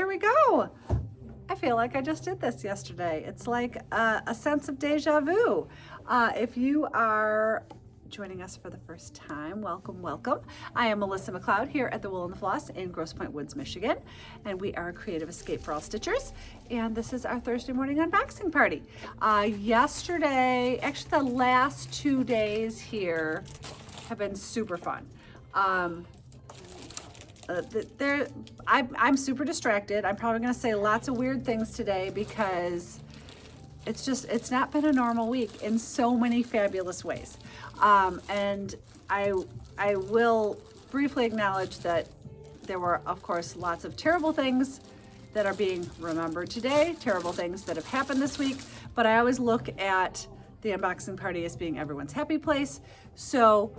we go. I feel like I just did this yesterday. It's like a sense of deja vu. If you are joining us for the first time, welcome, welcome. I am Melissa McLeod here at the Wool and the Floss in Grosse Pointe Woods, Michigan, and we are a creative escape for all stitchers. And this is our Thursday morning unboxing party. Yesterday, actually the last 2 days here have been super fun. I'm super distracted. I'm probably going to say lots of weird things today because it's not been a normal week in so many fabulous ways. And I will briefly acknowledge that there were, of course, lots of terrible things that are being remembered today, terrible things that have happened this week, but I always look at the unboxing party as being everyone's happy place. So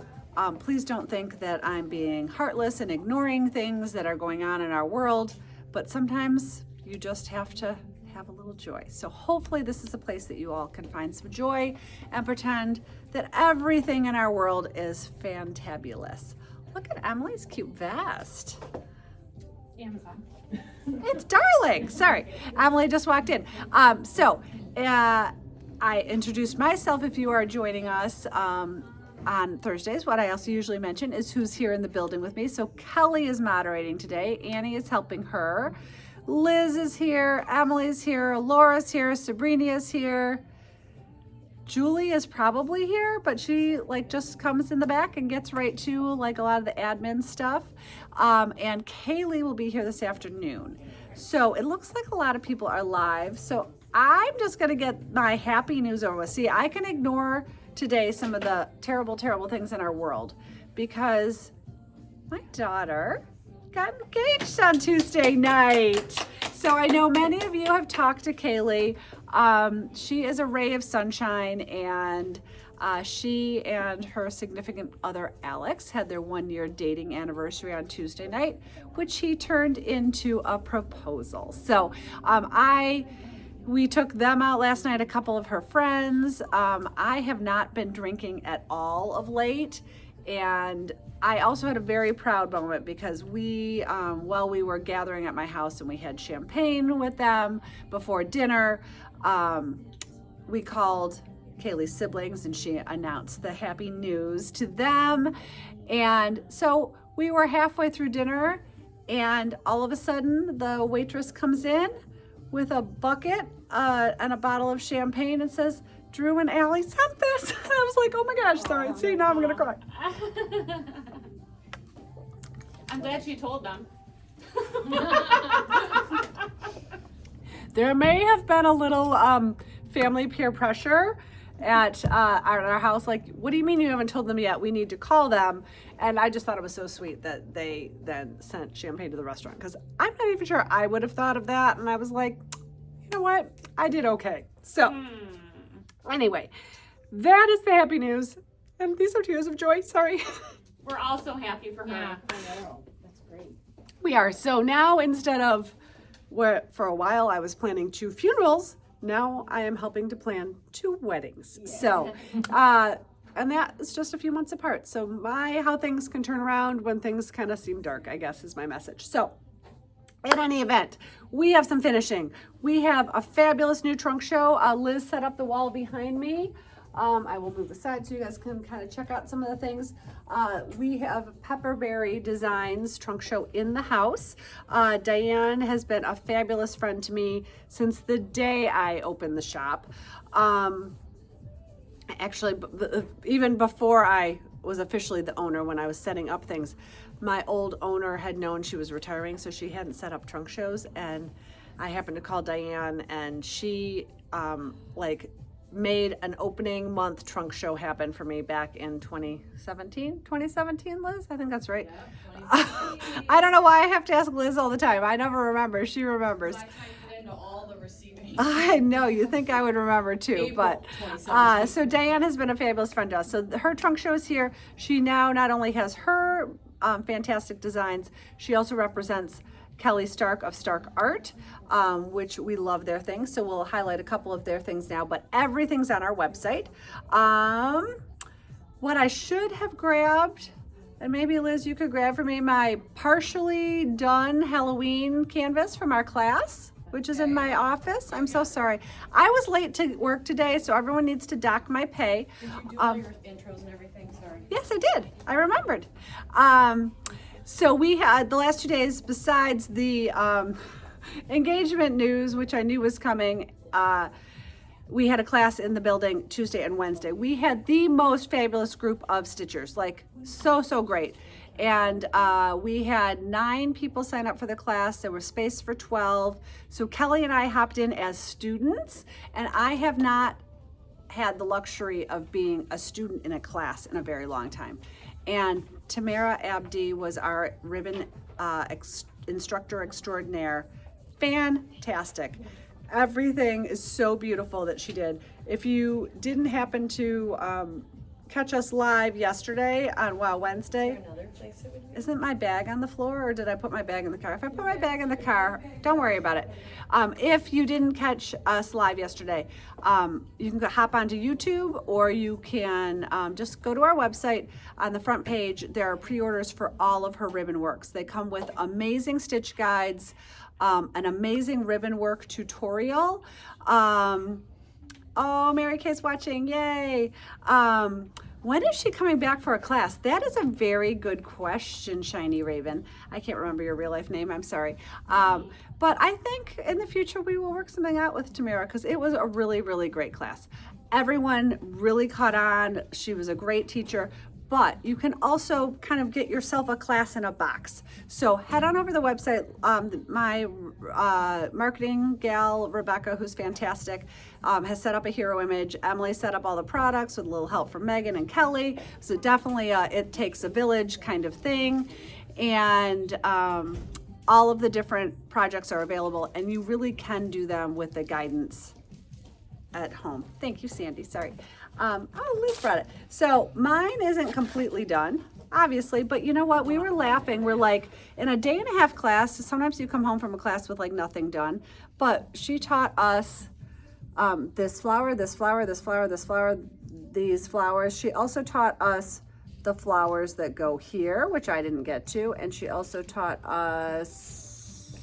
please don't think that I'm being heartless and ignoring things that are going on in our world, but sometimes you just have to have a little joy. So hopefully this is a place that you all can find some joy and pretend that everything in our world is fantabulous. Look at Emily's cute vest. Amazon. It's darling. Sorry, Emily just walked in. I introduced myself if you are joining us on Thursdays. What I also usually mention is who's here in the building with me. So Kelly is moderating today. Annie is helping her. Liz is here. Emily's here. Laura's here. Sabrina is here. Julie is probably here, but she just comes in the back and gets right to a lot of the admin stuff. And Kaylee will be here this afternoon. So it looks like a lot of people are live. So I'm just gonna get my happy news over with. See, I can ignore today some of the terrible, terrible things in our world because my daughter got engaged on Tuesday night. So I know many of you have talked to Kaylee. She is a ray of sunshine, and she and her significant other Alex had their 1-year dating anniversary on Tuesday night, which he turned into a proposal. So we took them out last night, a couple of her friends. I have not been drinking at all of late, and I also had a very proud moment because while we were gathering at my house and we had champagne with them before dinner, we called Kaylee's siblings and she announced the happy news to them. And so we were halfway through dinner and all of a sudden the waitress comes in with a bucket and a bottle of champagne and says, "Drew and Allie sent this." And I was like, oh my gosh, sorry. See, now I'm gonna cry. I'm glad she told them. There may have been a little family peer pressure at our house. What do you mean you haven't told them yet? We need to call them. And I just thought it was so sweet that they then sent champagne to the restaurant because I'm not even sure I would have thought of that. And I was like, you know what? I did okay. So anyway, that is the happy news. And these are tears of joy. Sorry. We're all so happy for her. Yeah, I know. That's great. We are. So now instead of where for a while I was planning 2 funerals, now I am helping to plan 2 weddings. Yeah. So, and that is just a few months apart. So how things can turn around when things kind of seem dark, I guess is my message. So in any event, we have some finishing. We have a fabulous new trunk show. Liz set up the wall behind me. I will move aside so you guys can kind of check out some of the things. We have Pepperberry Designs trunk show in the house. Diane has been a fabulous friend to me since the day I opened the shop. Actually, even before I was officially the owner, when I was setting up things, my old owner had known she was retiring, so she hadn't set up trunk shows, and I happened to call Diane, and she made an opening month trunk show happen for me back in 2017, Liz? I think that's right. Yeah, I don't know why I have to ask Liz all the time. I never remember. She remembers. I typed it into all the receiving. I know, you think I would remember too, April but so Diane has been a fabulous friend to us. So her trunk show is here. She now not only has her fantastic designs, she also represents Kelly Stark of Stark Art, which we love their things. So we'll highlight a couple of their things now, but everything's on our website. What I should have grabbed And maybe Liz, you could grab for me my partially done Halloween canvas from our class, which is in my office. I'm so sorry. I was late to work today, so everyone needs to dock my pay. Did you do all your intros and everything? Sorry. Yes, I did. I remembered. So we had the last 2 days, besides the engagement news, which I knew was coming, we had a class in the building Tuesday and Wednesday. We had the most fabulous group of stitchers, like so great. And we had 9 people sign up for the class. There was space for 12. So Kelly and I hopped in as students, and I have not had the luxury of being a student in a class in a very long time. And Tamara Abdi was our ribbon instructor extraordinaire. Fantastic. Everything is so beautiful that she did. If you didn't happen to catch us live yesterday on Wednesday, Another place it would be? isn't my bag on the floor, or did I put my bag in the car? If I put my bag in the car, don't worry about it. If you didn't catch us live yesterday, you can hop onto YouTube, or you can just go to our website. On the front page, there are pre-orders for all of her ribbon works. They come with amazing stitch guides, an amazing ribbon work tutorial. Oh, Mary Kay's watching, yay. When is she coming back for a class? That is a very good question, Shiny Raven. I can't remember your real life name, I'm sorry. But I think in the future we will work something out with Tamara, because it was a really great class. Everyone really caught on. She was a great teacher. But you can also kind of get yourself a class in a box. So head on over to the website. My marketing gal, Rebecca, who's fantastic, has set up a hero image. Emily set up all the products with a little help from Megan and Kelly. So definitely it takes a village kind of thing. And all of the different projects are available, and you really can do them with the guidance at home. Thank you, Sandy, sorry. Oh, Liz brought it. So mine isn't completely done, obviously, but you know what? We were laughing. We're like, in a day and a half class, sometimes you come home from a class with like nothing done, but she taught us this flower, this flower, this flower, this flower, these flowers. She also taught us the flowers that go here, which I didn't get to, and she also taught us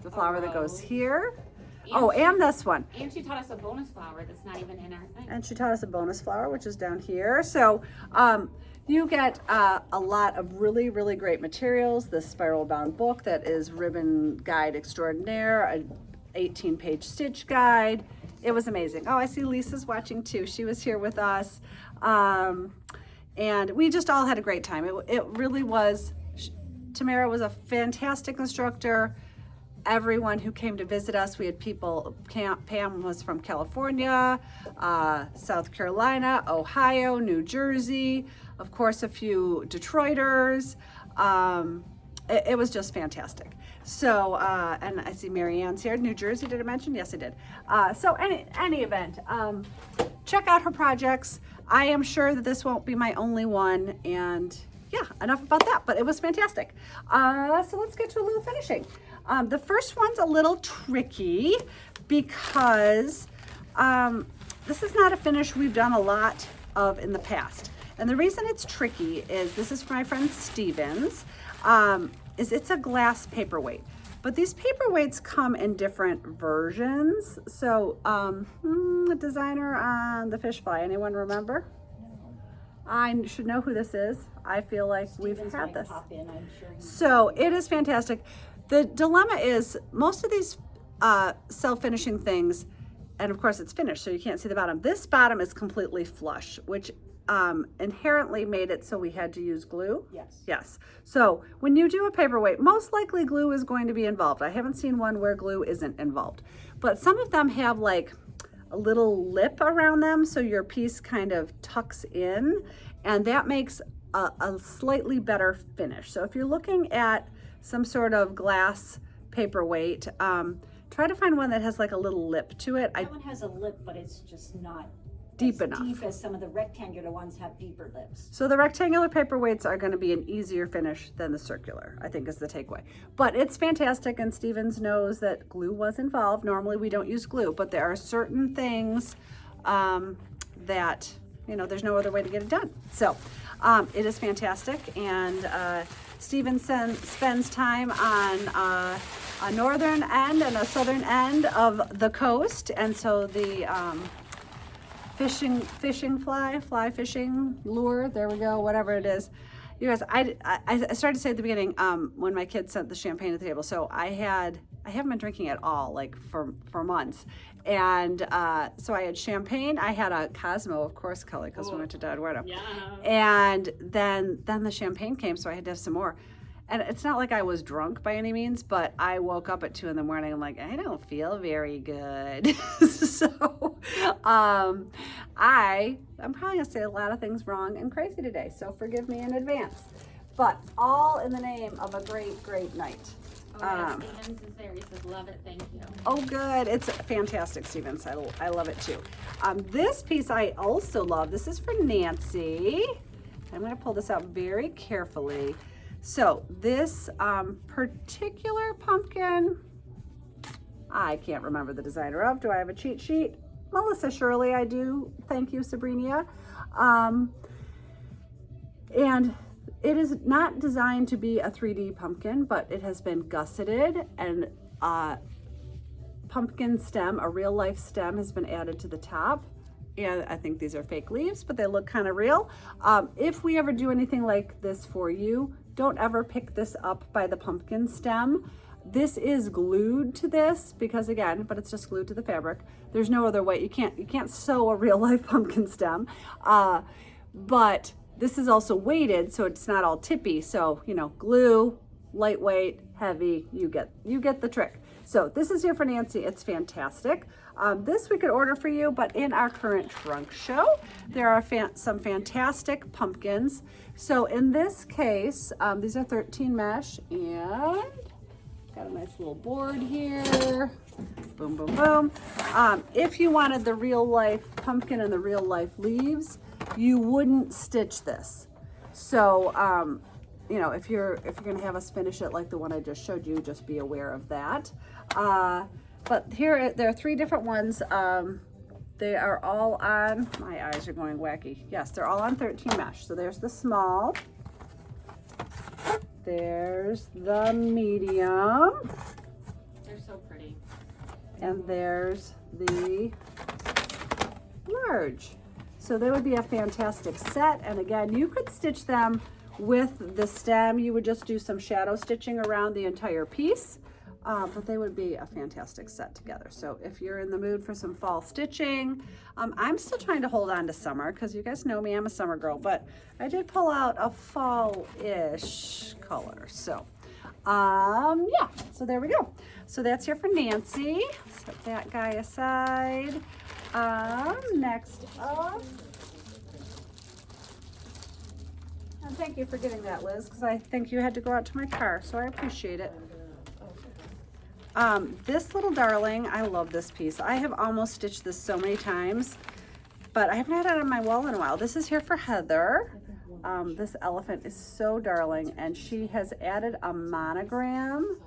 the flower that goes here. And this one. And she taught us a bonus flower that's not even in our thing. And she taught us a bonus flower, which is down here. So you get a lot of really great materials. This spiral bound book that is Ribbon Guide Extraordinaire, an 18-page stitch guide. It was amazing. Oh, I see Lisa's watching too. She was here with us. And we just all had a great time. It really was. Tamara was a fantastic instructor. Everyone who came to visit us, we had people, Pam was from California, South Carolina, Ohio, New Jersey, of course a few Detroiters. It was just fantastic. So, and I see Mary Ann's here. New Jersey, did I mention? Yes, I did. So any event, check out her projects. I am sure that this won't be my only one, and yeah, enough about that, but it was fantastic. So let's get to a little finishing. The first one's a little tricky because this is not a finish we've done a lot of in the past. And the reason it's tricky is, this is for my friend Stevens, is it's a glass paperweight. But these paperweights come in different versions. So the designer on the fish fly, anyone remember? I should know who this is. I feel like we've had this. Pop in, I'm sure So it is fantastic. The dilemma is, most of these self-finishing things, and of course it's finished, so you can't see the bottom. This bottom is completely flush, which inherently made it so we had to use glue. Yes. Yes. So when you do a paperweight, most likely glue is going to be involved. I haven't seen one where glue isn't involved. But some of them have like a little lip around them, so your piece kind of tucks in, and that makes a slightly better finish. So if you're looking at some sort of glass paperweight, try to find one that has like a little lip to it. That one has a lip, but it's just not Deep as enough. deep as some of the rectangular ones have deeper lips. So the rectangular paperweights are going to be an easier finish than the circular, I think is the takeaway. But it's fantastic, and Stevens knows that glue was involved. Normally we don't use glue, but there are certain things that, you know, there's no other way to get it done. So It is fantastic, and Stevenson spends time on a northern end and a southern end of the coast, and so the fly fishing lure, there we go, whatever it is. You guys, I started to say at the beginning, when my kids sent the champagne to the table, so I haven't been drinking at all, like for months. And so I had champagne, I had a Cosmo, of course, Kelly, because we went to Eduardo. Yeah. And then the champagne came, so I had to have some more. And it's not like I was drunk by any means, but I woke up at 2 a.m. I'm like, I don't feel very good. So I'm probably gonna say a lot of things wrong and crazy today, so forgive me in advance. But all in the name of a great night. Oh, yeah, Stevens is there. He says, love it, thank you. Oh, good. It's fantastic, Stevens. I love it too. This piece I also love. This is for Nancy. I'm going to pull this out very carefully. So this particular pumpkin, I can't remember the designer of. Do I have a cheat sheet? Melissa Shirley, I do. Thank you, Sabrina. And it is not designed to be a 3D pumpkin, but it has been gusseted, and pumpkin stem, a real life stem, has been added to the top. And I think these are fake leaves, but they look kind of real. If we ever do anything like this for you, don't ever pick this up by the pumpkin stem. This is glued to this because, again, but it's just glued to the fabric. There's no other way. You can't sew a real life pumpkin stem. But this is also weighted, so it's not all tippy. So, you know, glue, lightweight, heavy, you get the trick. So this is here for Nancy. It's fantastic. This we could order for you, but in our current trunk show, there are some fantastic pumpkins. So in this case, these are 13 mesh, and got a nice little board here. Boom, boom, boom. If you wanted the real life pumpkin and the real life leaves, you wouldn't stitch this. So, you know, if you're gonna have us finish it like the one I just showed you, just be aware of that. But here, there are 3 different ones. They are all on, my eyes are going wacky. Yes, they're all on 13 mesh. So there's the small, there's the medium, They're so pretty. and there's the large. So they would be a fantastic set. And again, you could stitch them with the stem. You would just do some shadow stitching around the entire piece. But they would be a fantastic set together. So if you're in the mood for some fall stitching, I'm still trying to hold on to summer because you guys know me, I'm a summer girl, but I did pull out a fall-ish color. So yeah, so there we go. So that's here for Nancy. Set that guy aside. Next up, and thank you for getting that, Liz, because I think you had to go out to my car, so I appreciate it. This little darling, I love this piece. I have almost stitched this so many times, but I haven't had it on my wall in a while. This is here for Heather. This elephant is so darling, and she has added a monogram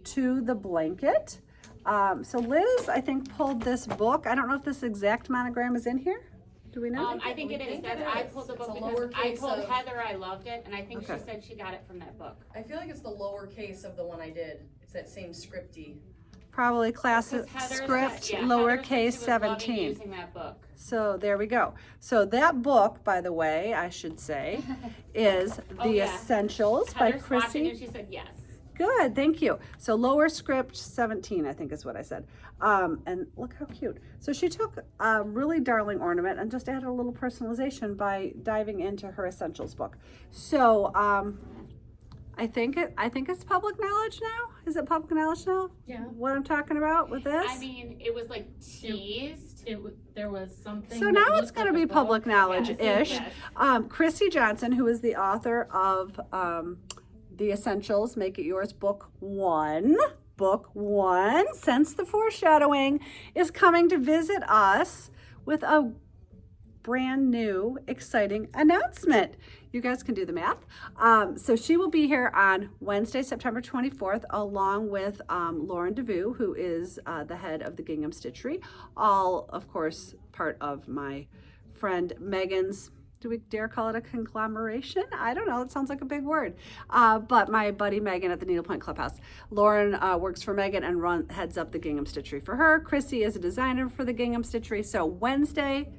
to the blanket. So Liz, I think, pulled this book. I don't know if this exact monogram is in here. Do we know? I think it is. I pulled the book It's a because I lowercase told of- Heather I loved it, and I think Okay. she said she got it from that book. I feel like it's the lower case of the one I did. It's that same scripty. Probably class Because Heather said- script, yeah, Heather said lowercase she was loving 17. using that book. So there we go. So that book, by the way, I should say, is Oh, The yeah. Essentials by Heather's watching Chrissy. and she said yes. Good, thank you. So lower script 17, I think is what I said. And look how cute. So she took a really darling ornament and just added a little personalization by diving into her Essentials book. So I think it's public knowledge now. Is it public knowledge now? Yeah. What I'm talking about with this? I mean, it was like teased. There was something. So that now looked it's going to like be a public book. knowledge-ish. Yes. Chrissy Johnson, who is the author of The Essentials, Make It Yours, Book 1, Sense the Foreshadowing, is coming to visit us with a brand new, exciting announcement. You guys can do the math. So she will be here on Wednesday, September 24th, along with Lauren DeVue, who is the head of the Gingham Stitchery. All, of course, part of my friend Megan's do we dare call it a conglomeration? I don't know. It sounds like a big word. But my buddy Megan at the Needlepoint Clubhouse. Lauren works for Megan and heads up the gingham stitchery for her. Chrissy is a designer for the gingham stitchery. So Wednesday,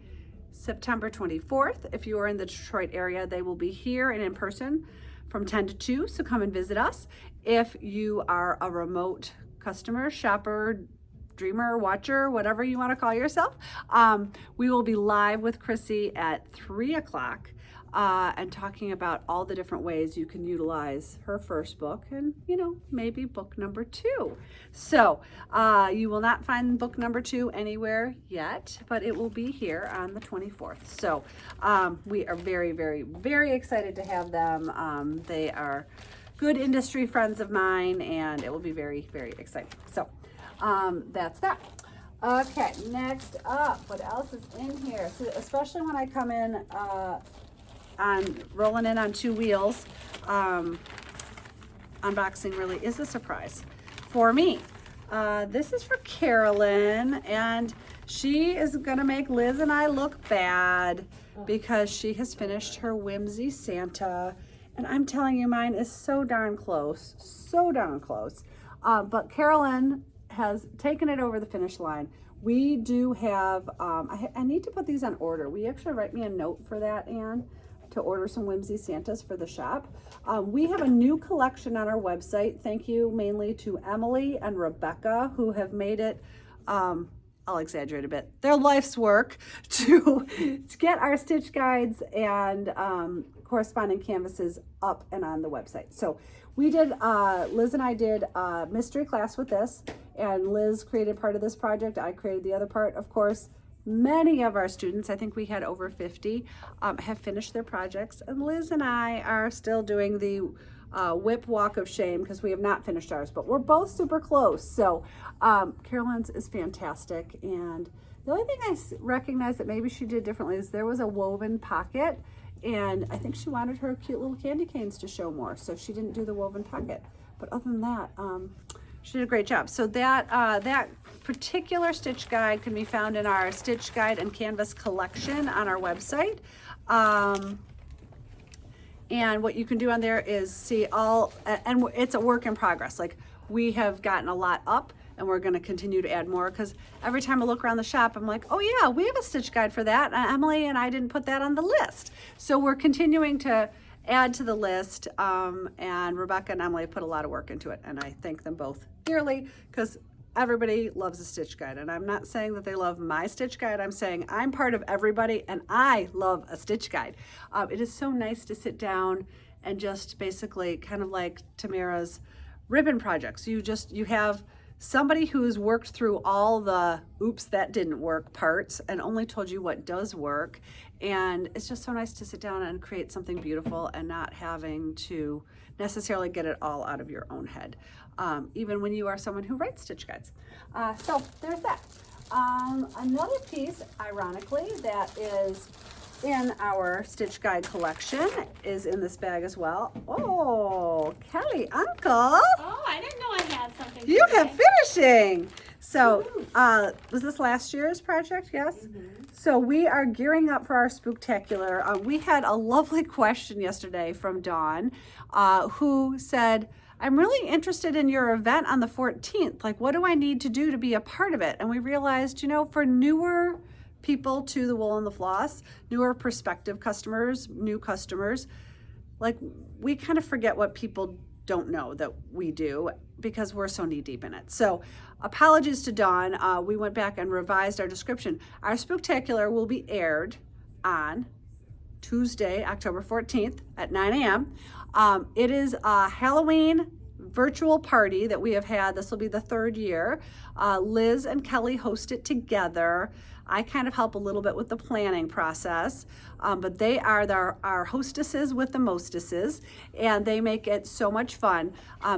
September 24th, if you are in the Detroit area, they will be here and in person from 10 to 2. So come and visit us. If you are a remote customer, shopper, dreamer, watcher, whatever you want to call yourself, we will be live with Chrissy at 3 o'clock and talking about all the different ways you can utilize her first book and, you know, maybe book number 2. So you will not find book number 2 anywhere yet, but it will be here on the 24th. So we are very, very, very excited to have them. They are good industry friends of mine, and it will be very, very exciting. So that's that. Okay, next up, what else is in here? So especially when I come in rolling in on 2 wheels, unboxing really is a surprise for me. This is for Carolyn, and she is gonna make Liz and I look bad because she has finished her Whimsy Santa, and I'm telling you, mine is so darn close, so darn close. But Carolyn has taken it over the finish line. We do have, I need to put these on order. We actually write me a note for that, Anne, to order some Whimsy Santas for the shop. We have a new collection on our website. Thank you mainly to Emily and Rebecca, who have made it, I'll exaggerate a bit, their life's work to get our stitch guides and corresponding canvases up and on the website. So we did, Liz and I did a mystery class with this, and Liz created part of this project. I created the other part. Of course, many of our students, I think we had over 50, have finished their projects, and Liz and I are still doing the whip walk of shame because we have not finished ours, but we're both super close. So Carolyn's is fantastic, and the only thing I recognize that maybe she did differently is there was a woven pocket, and I think she wanted her cute little candy canes to show more, so she didn't do the woven pocket. But other than that, she did a great job. So that that particular stitch guide can be found in our stitch guide and canvas collection on our website. And what you can do on there is see all, and it's a work in progress. Like, we have gotten a lot up, and we're going to continue to add more, because every time I look around the shop, I'm like, oh yeah, we have a stitch guide for that. Emily and I didn't put that on the list. So we're continuing to add to the list, and Rebecca and Emily put a lot of work into it, and I thank them both dearly, because everybody loves a stitch guide, and I'm not saying that they love my stitch guide. I'm saying I'm part of everybody, and I love a stitch guide. It is so nice to sit down and just basically, kind of like Tamara's ribbon projects, you have somebody who's worked through all the oops that didn't work parts and only told you what does work. And it's just so nice to sit down and create something beautiful and not having to necessarily get it all out of your own head, even when you are someone who writes stitch guides. So there's that. Another piece, ironically, that is in our stitch guide collection is in this bag as well. Oh, Kelly, Uncle. Oh, I didn't know I had something. You today. have finishing. So, was this last year's project? Yes. Mm-hmm. So we are gearing up for our Spooktacular. We had a lovely question yesterday from Dawn, who said, I'm really interested in your event on the 14th. Like, what do I need to do to be a part of it? And we realized, for newer people to the Wool and the Floss, newer prospective customers, new customers, like, we kind of forget what people don't know that we do because we're so knee deep in it. So apologies to Dawn. We went back and revised our description. Our Spooktacular will be aired on Tuesday, October 14th at 9 a.m. It is a Halloween virtual party that we have had. This will be the 3rd year. Liz and Kelly host it together. I kind of help a little bit with the planning process, but they are our hostesses with the mostesses, and they make it so much fun.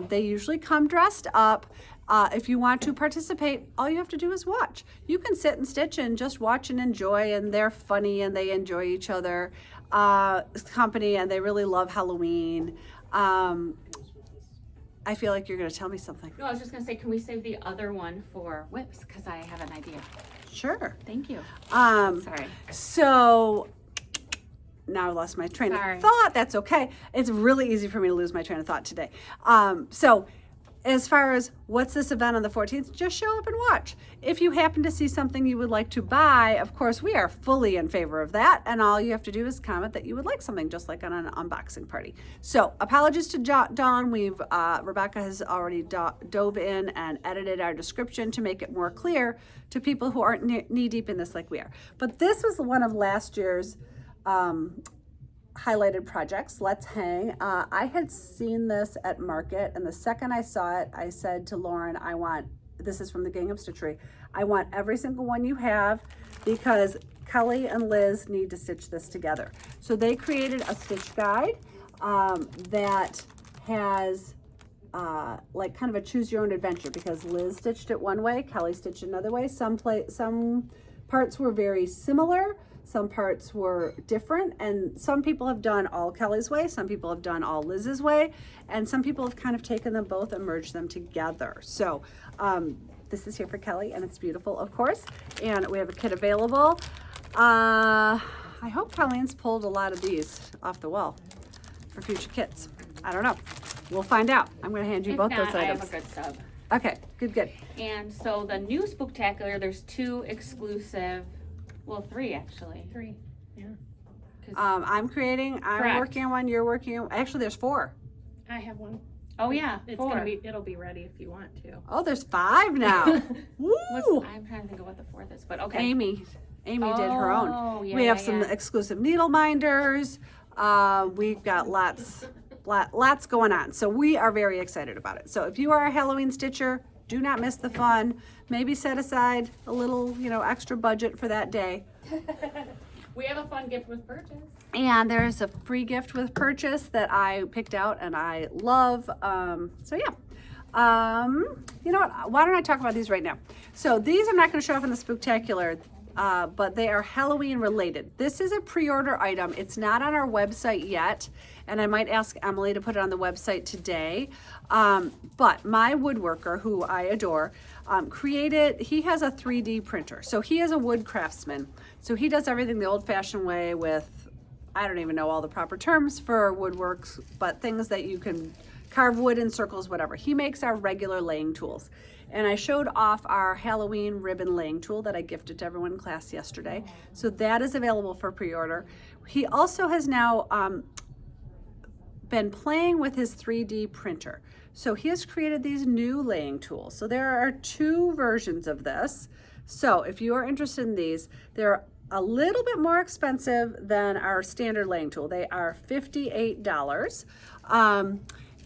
They usually come dressed up. If you want to participate, all you have to do is watch. You can sit and stitch and just watch and enjoy, and they're funny and they enjoy each other company, and they really love Halloween. I feel like you're going to tell me something. No, I was just gonna say, can we save the other one for whips? Because I have an idea. Sure. Thank you. Sorry. So now I lost my train Sorry. of thought. That's okay. It's really easy for me to lose my train of thought today. So as far as what's this event on the 14th, just show up and watch. If you happen to see something you would like to buy, of course, we are fully in favor of that. And all you have to do is comment that you would like something, just like on an unboxing party. So apologies to Dawn. Rebecca has already dove in and edited our description to make it more clear to people who aren't knee deep in this like we are. But this was one of last year's highlighted projects. Let's Hang. I had seen this at market, and the second I saw it, I said to Lauren, this is from the Gingham Stitchery, I want every single one you have, because Kelly and Liz need to stitch this together. So they created a stitch guide that has like kind of a choose your own adventure, because Liz stitched it one way, Kelly stitched another way. Some parts were very similar, some parts were different, and some people have done all Kelly's way, some people have done all Liz's way, and some people have kind of taken them both and merged them together. So this is here for Kelly, and it's beautiful, of course, and we have a kit available. I hope Colleen's pulled a lot of these off the wall for future kits. I don't know. We'll find out. I'm going to hand you If both not, those I items. have a good sub. Okay, good. And so the new Spooktacular, there's 2 exclusive, well, 3 actually. 3. Yeah. I'm Correct. working on one, you're working on, actually there's 4. I have one. Oh yeah, It's 4. gonna be. It'll be ready if you want to. Oh, there's 5 now. Woo! I'm trying to think of what the 4th is, but okay. Amy did her Oh, own. yeah, We have yeah, some yeah. exclusive needle minders. We've got lots going on. So we are very excited about it. So if you are a Halloween stitcher, do not miss the fun. Maybe set aside a little, extra budget for that day. We have a fun gift with purchase. And there's a free gift with purchase that I picked out and I love. So yeah. You know what? Why don't I talk about these right now? So these I'm not going to show off in the Spooktacular, but they are Halloween related. This is a pre-order item. It's not on our website yet, and I might ask Emily to put it on the website today. But my woodworker, who I adore, he has a 3D printer. So he is a wood craftsman. So he does everything the old-fashioned way with, I don't even know all the proper terms for woodworks, but things that you can carve wood in circles, whatever. He makes our regular laying tools. And I showed off our Halloween ribbon laying tool that I gifted to everyone in class yesterday. So that is available for pre-order. He also has now been playing with his 3D printer. So he has created these new laying tools. So there are 2 versions of this. So if you are interested in these, they're a little bit more expensive than our standard laying tool. They are $58.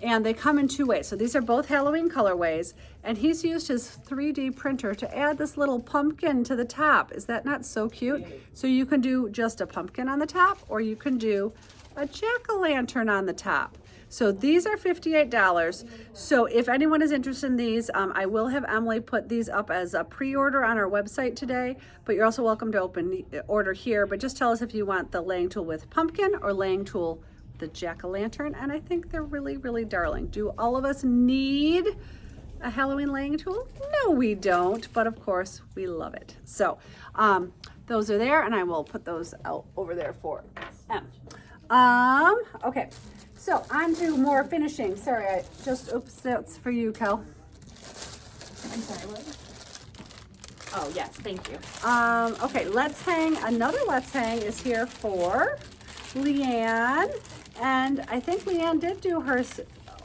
And they come in 2 ways. So these are both Halloween colorways, and he's used his 3D printer to add this little pumpkin to the top. Is that not so cute? So you can do just a pumpkin on the top, or you can do a jack-o'-lantern on the top. So these are $58. So if anyone is interested in these, I will have Emily put these up as a pre-order on our website today, but you're also welcome to order here. But just tell us if you want the laying tool with pumpkin or laying tool the jack-o'-lantern, and I think they're really, really darling. Do all of us need a Halloween laying tool? No, we don't, but of course we love it. So those are there, and I will put those out over there for Em. Okay, so on to more finishing. Sorry, oops, that's for you, Kel. I'm sorry, what? Oh yes, thank you. Okay, Let's Hang. Another Let's Hang is here for Leanne. And I think Leanne did do hers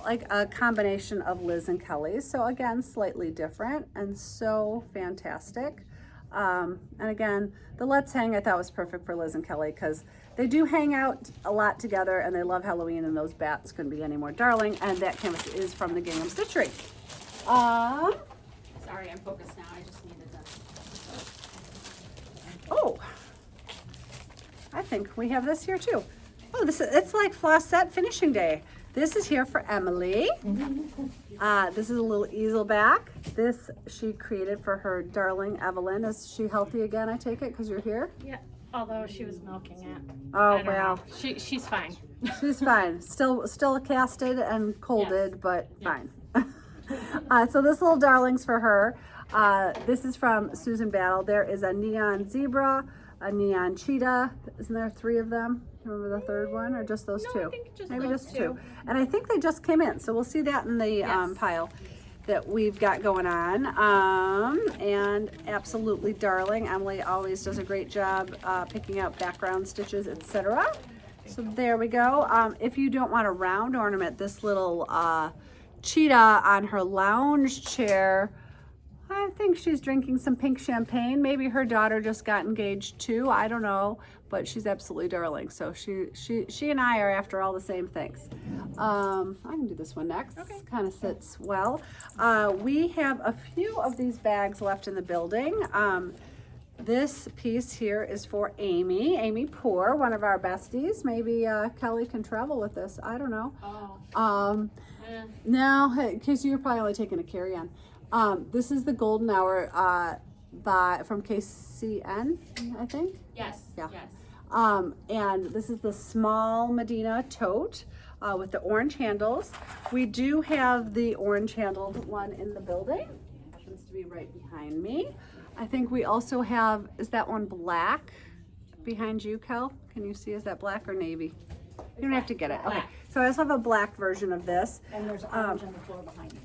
like a combination of Liz and Kelly's. So again, slightly different and so fantastic. And again, the Let's Hang I thought was perfect for Liz and Kelly because they do hang out a lot together and they love Halloween, and those bats couldn't be any more darling. And that canvas is from the Gingham Stitchery. Sorry, I'm focused now. I just needed that. Oh, I think we have this here too. Oh, it's like Floss set finishing day. This is here for Emily. This is a little easel back. This she created for her darling Evelyn. Is she healthy again, I take it, because you're here? Yeah. Although she was milking it. Oh, I don't well. know. She's fine. She's fine. Still casted and colded, Yes. but fine. So this little darling's for her. This is from Susan Battle. There is a neon zebra, a neon cheetah. Isn't there 3 of them? Remember the third one, or just those No, 2? I think just Maybe those just 2. And I think they just came in, so we'll see that in the Yes. pile that we've got going on. And absolutely darling. Emily always does a great job picking out background stitches, etc. So there we go. If you don't want a round ornament, this little cheetah on her lounge chair, I think she's drinking some pink champagne. Maybe her daughter just got engaged too. I don't know, but she's absolutely darling. So she and I are after all the same things. I can do this one next. Okay. Kind of sits well. We have a few of these bags left in the building. This piece here is for Amy Poor, one of our besties. Maybe Kelly can travel with this. I don't know. Oh. No, because you're probably only taking a carry-on. This is the Golden Hour from KCN, I think. Yes. Yeah. Yes. And this is the small Medina tote with the orange handles. We do have the orange handled one in the building. It happens to be right behind me. I think we also have, is that one black behind you, Kel? Can you see, is that black or navy? You don't have to get it. Okay. Black. So I also have a black version of this. And there's orange on the floor behind you.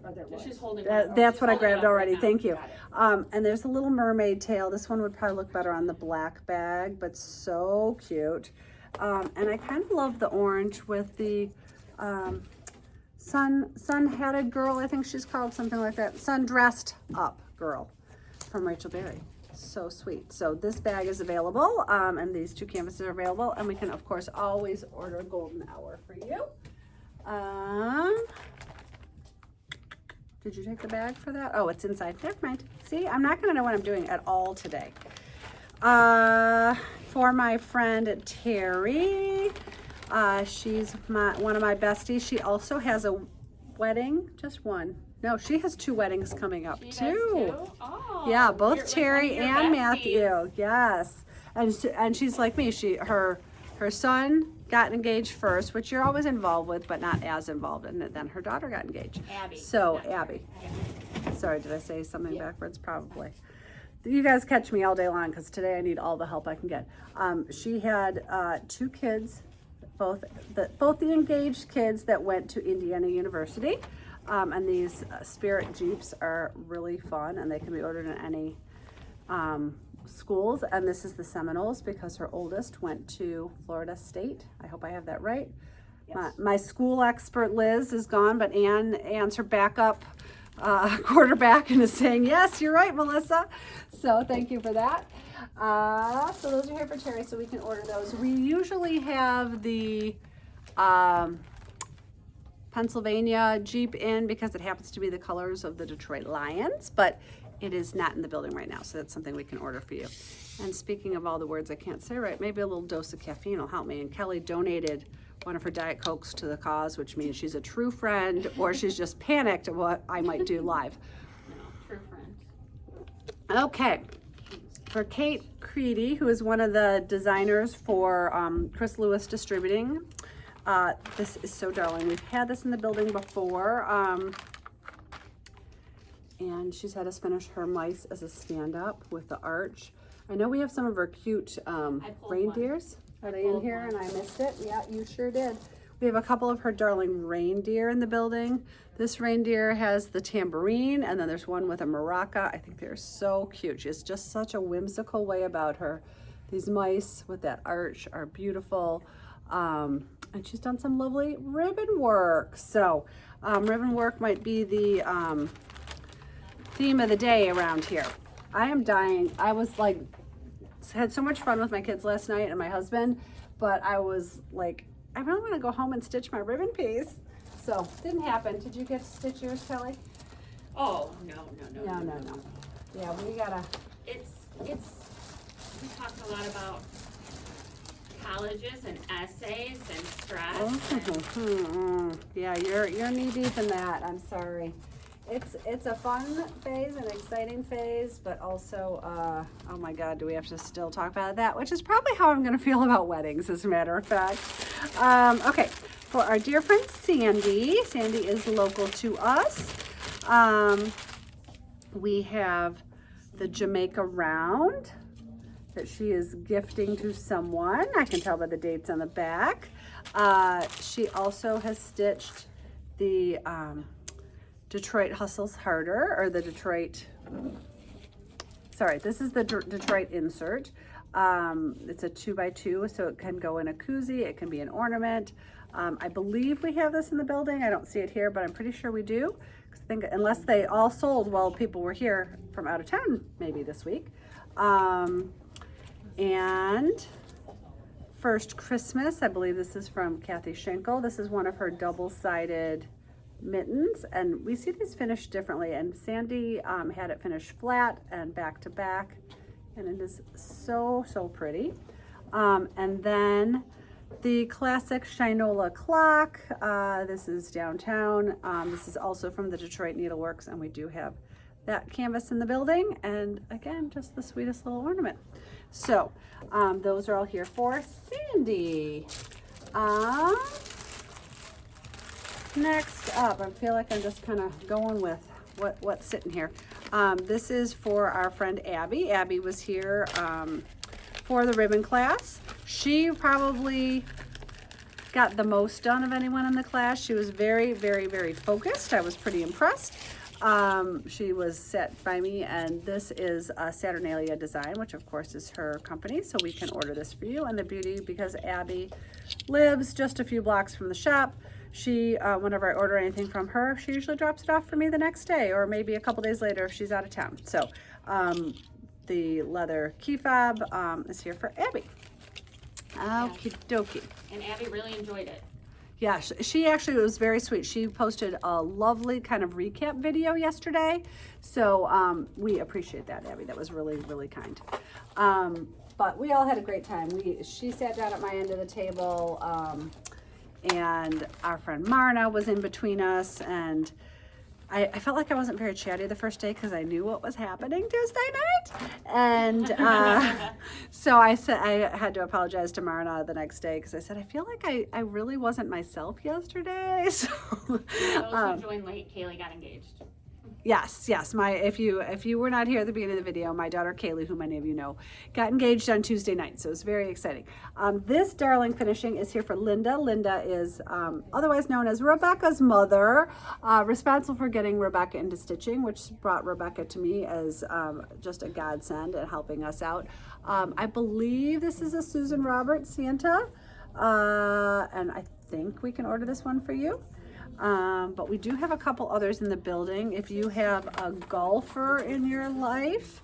Or there was. She's holding That's she's what I holding grabbed it up already. right now. Thank you. Got it. And there's a little mermaid tail. This one would probably look better on the black bag, but so cute. And I kind of love the orange with the sun-hatted girl, I think she's called, something like that. Sun-dressed up girl from Rachel Berry. So sweet. So this bag is available, and these 2 canvases are available, and we can, of course, always order Golden Hour for you. Did you take the bag for that? Oh, it's inside. Never mind. See, I'm not going to know what I'm doing at all today. For my friend Terry, she's one of my besties. She also has a wedding, just one. No, she has 2 weddings coming up She too. does too? Oh, Yeah, both you're with Terry one of your and besties. Matthew. Yes, and she's like me. Her son got engaged first, which you're always involved with, but not as involved. And then her daughter got engaged. Abby. So not Abby. Terry. Sorry, did I say something backwards? Probably. You guys catch me all day long because today I need all the help I can get. She had 2 kids, both the engaged kids that went to Indiana University. And these Spirit Jeeps are really fun, and they can be ordered in any schools. And this is the Seminoles because her oldest went to Florida State. I hope I have that right. Yes. My school expert Liz is gone, but Ann's her backup quarterback and is saying, yes, you're right, Melissa. So thank you for that. So those are here for Terry, so we can order those. We usually have the Pennsylvania Jeep in because it happens to be the colors of the Detroit Lions, but it is not in the building right now, so that's something we can order for you. And speaking of all the words I can't say right, maybe a little dose of caffeine will help me. And Kelly donated one of her Diet Cokes to the cause, which means she's a true friend or she's just panicked at what I might do live. No, true friend. Okay, for Kate Creedy, who is one of the designers for Chris Lewis Distributing, this is so darling. We've had this in the building before, and she's had us finish her mice as a stand-up with the arch. I know we have some of her cute reindeers. Are they in here and I missed it? Yeah, you sure did. We have a couple of her darling reindeer in the building. This reindeer has the tambourine, and then there's one with a maraca. I think they're so cute. She has just such a whimsical way about her. These mice with that arch are beautiful. And she's done some lovely ribbon work. So ribbon work might be the theme of the day around here. I am dying. I was like, had so much fun with my kids last night and my husband, but I was like, I really want to go home and stitch my ribbon piece. So didn't happen. Did you get to stitch yours, Kelly? Oh, no. No. Yeah, we gotta. It's, we talked a lot about colleges and essays and stress. And Yeah, you're knee deep in that. I'm sorry. It's a fun phase, an exciting phase, but also, oh my God, do we have to still talk about that? Which is probably how I'm going to feel about weddings, as a matter of fact. Okay, for our dear friend Sandy. Sandy is local to us. We have the Jamaica round. that she is gifting to someone. I can tell by the dates on the back. She also has stitched the Detroit Hustles Harder, or the Detroit, sorry, this is the Detroit insert. It's a 2x2, so it can go in a koozie, it can be an ornament. I believe we have this in the building. I don't see it here, but I'm pretty sure we do. 'Cause I think unless they all sold while people were here from out of town, maybe this week. And First Christmas, I believe this is from Kathy Schenkel. This is one of her double-sided mittens, and we see these finished differently. And Sandy had it finished flat and back to back, and it is so pretty. And then the classic Shinola clock. This is downtown. This is also from the Detroit Needleworks, and we do have that canvas in the building. And again, just the sweetest little ornament. So those are all here for Sandy. Next up, I feel like I'm just kind of going with what's sitting here. This is for our friend Abby. Abby was here for the ribbon class. She probably got the most done of anyone in the class. She was very focused. I was pretty impressed. She was set by me, and this is a Saturnalia design, which of course is her company, so we can order this for you. And the beauty, because Abby lives just a few blocks from the shop, she, whenever I order anything from her, she usually drops it off for me the next day, or maybe a couple days later if she's out of town. So the leather key fob is here for Abby. Okie dokie. And Abby really enjoyed it. Yeah, she actually was very sweet. She posted a lovely kind of recap video yesterday. So we appreciate that, Abby. That was really kind. But we all had a great time. She sat down at my end of the table, and our friend Marna was in between us, and I felt like I wasn't very chatty the first day because I knew what was happening Tuesday night. And so I said, I had to apologize to Marna the next day because I said, I feel like I really wasn't myself yesterday. So Those who joined late, Kaylee got engaged. Yes. If you were not here at the beginning of the video, my daughter Kaylee, who many of you know, got engaged on Tuesday night, so it was very exciting. This darling finishing is here for Linda. Linda is otherwise known as Rebecca's mother, responsible for getting Rebecca into stitching, which brought Rebecca to me as just a godsend at helping us out. I believe this is a Susan Roberts Santa, and I think we can order this one for you. But we do have a couple others in the building. If you have a golfer in your life,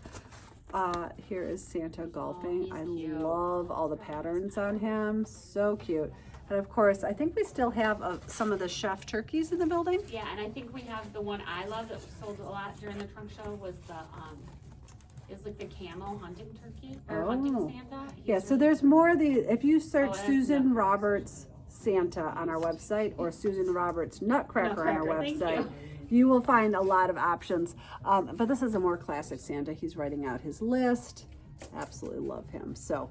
here is Santa golfing. I love all the patterns on him. So cute. And of course, I think we still have some of the chef turkeys in the building. Yeah, and I think we have the one I love that sold a lot during the trunk show was the is like the camo hunting turkey or hunting Santa. Yeah, so there's more of the, if you search Susan Roberts Santa on our website or Susan Roberts Nutcracker on our website, you will find a lot of options. But this is a more classic Santa. He's writing out his list. Absolutely love him. So,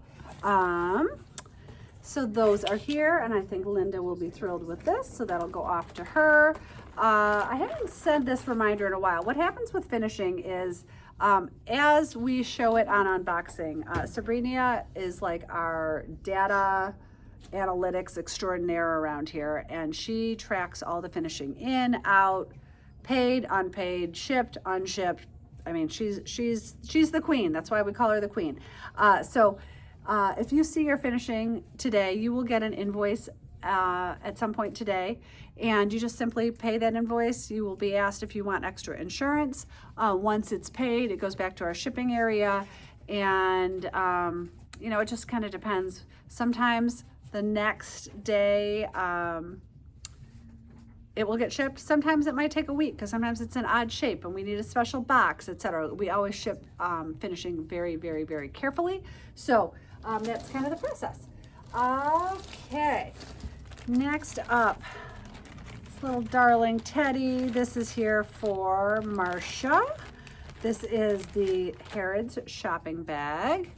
so those are here, and I think Linda will be thrilled with this. So that'll go off to her. I haven't said this reminder in a while. What happens with finishing is, as we show it on unboxing, Sabrina is like our data analytics extraordinaire around here, and she tracks all the finishing in, out, paid, unpaid, shipped, unshipped. I mean, she's the queen. That's why we call her the queen. So if you see your finishing today, you will get an invoice at some point today, and you just simply pay that invoice. You will be asked if you want extra insurance. Once it's paid, it goes back to our shipping area, and you know, it just kind of depends. Sometimes the next day it will get shipped. Sometimes it might take a week because sometimes it's an odd shape and we need a special box, etc. We always ship finishing very carefully. So that's kind of the process. Okay, next up, this little darling teddy. This is here for Marcia. This is the Harrods shopping bag,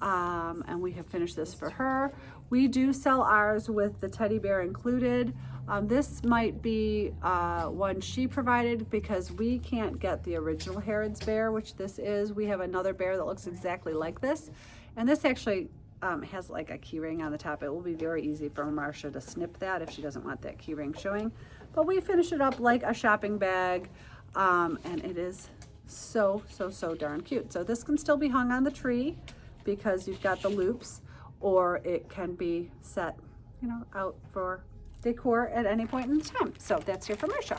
and we have finished this for her. We do sell ours with the teddy bear included. This might be one she provided because we can't get the original Harrods bear, which this is. We have another bear that looks exactly like this, And this actually has like a key ring on the top. It will be very easy for Marcia to snip that if she doesn't want that key ring showing. But we finish it up like a shopping bag, and it is so darn cute. So this can still be hung on the tree because you've got the loops, or it can be set, you know, out for decor at any point in time. So that's here for Marcia.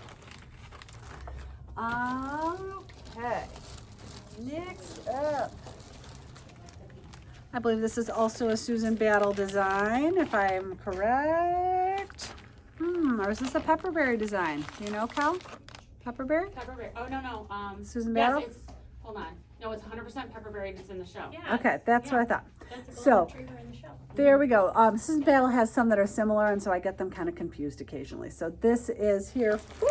Okay, next up, I believe this is also a Susan Battle design, if I'm correct. Or is this a Pepperberry design? Do you know, Cal? Pepperberry? Pepperberry. Oh, no. Susan yes, Battle? Hold on. No, it's 100% Pepperberry and it's in the show. Yeah. Okay, that's what I thought. That's a So, golden retriever in the show. there we go. Susan Battle has some that are similar, and so I get them kind of confused occasionally. So this is here for,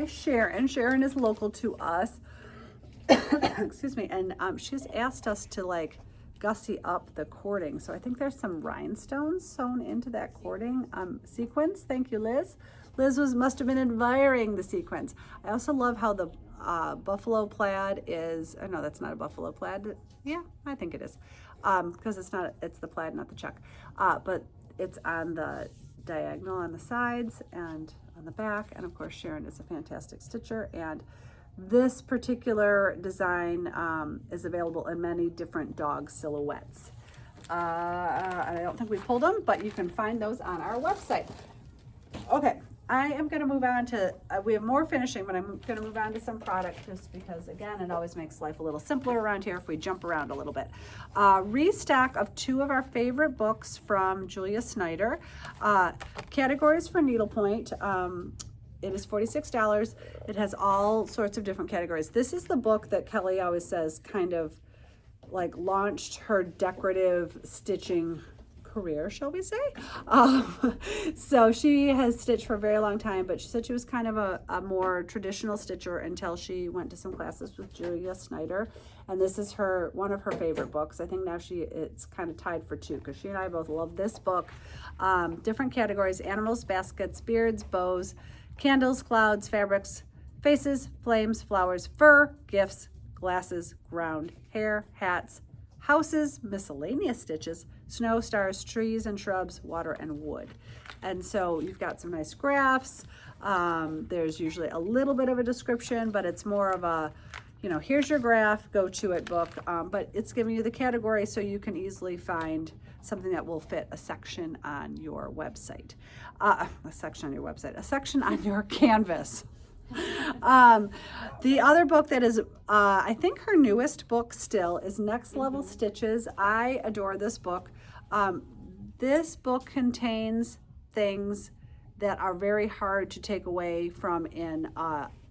Sharon. Sharon is local to us. Excuse me. And she's asked us to like gussy up the cording. So I think there's some rhinestones sewn into that cording sequence. Thank you, Liz. Liz must have been admiring the sequence. I also love how the buffalo plaid is, no, that's not a buffalo plaid. Yeah, I think it is. Because it's the plaid, not the check. But it's on the diagonal on the sides and on the back. And of course, Sharon is a fantastic stitcher. And this particular design is available in many different dog silhouettes. I don't think we pulled them, but you can find those on our website. Okay, I am going to move on to, we have more finishing, but I'm going to move on to some product just because, again, it always makes life a little simpler around here if we jump around a little bit. Restock of 2 of our favorite books from Julia Snyder. Categories for Needlepoint. It is $46. It has all sorts of different categories. This is the book that Kelly always says kind of like launched her decorative stitching career, shall we say. So she has stitched for a very long time, but she said she was kind of a more traditional stitcher until she went to some classes with Julia Snyder. And this is one of her favorite books. I think now it's kind of tied for 2 because she and I both love this book. Different categories: animals, baskets, beards, bows, candles, clouds, fabrics, faces, flames, flowers, fur, gifts, glasses, ground, hair, hats, houses, miscellaneous stitches, snow, stars, trees and shrubs, water and wood. And so you've got some nice graphs. There's usually a little bit of a description, but it's more of a, you know, here's your graph, go to it book. But it's giving you the category so you can easily find something that will fit a section on your website. A section on your canvas. The other book that is, I think her newest book still is Next Level Stitches. I adore this book. This book contains things that are very hard to take away from in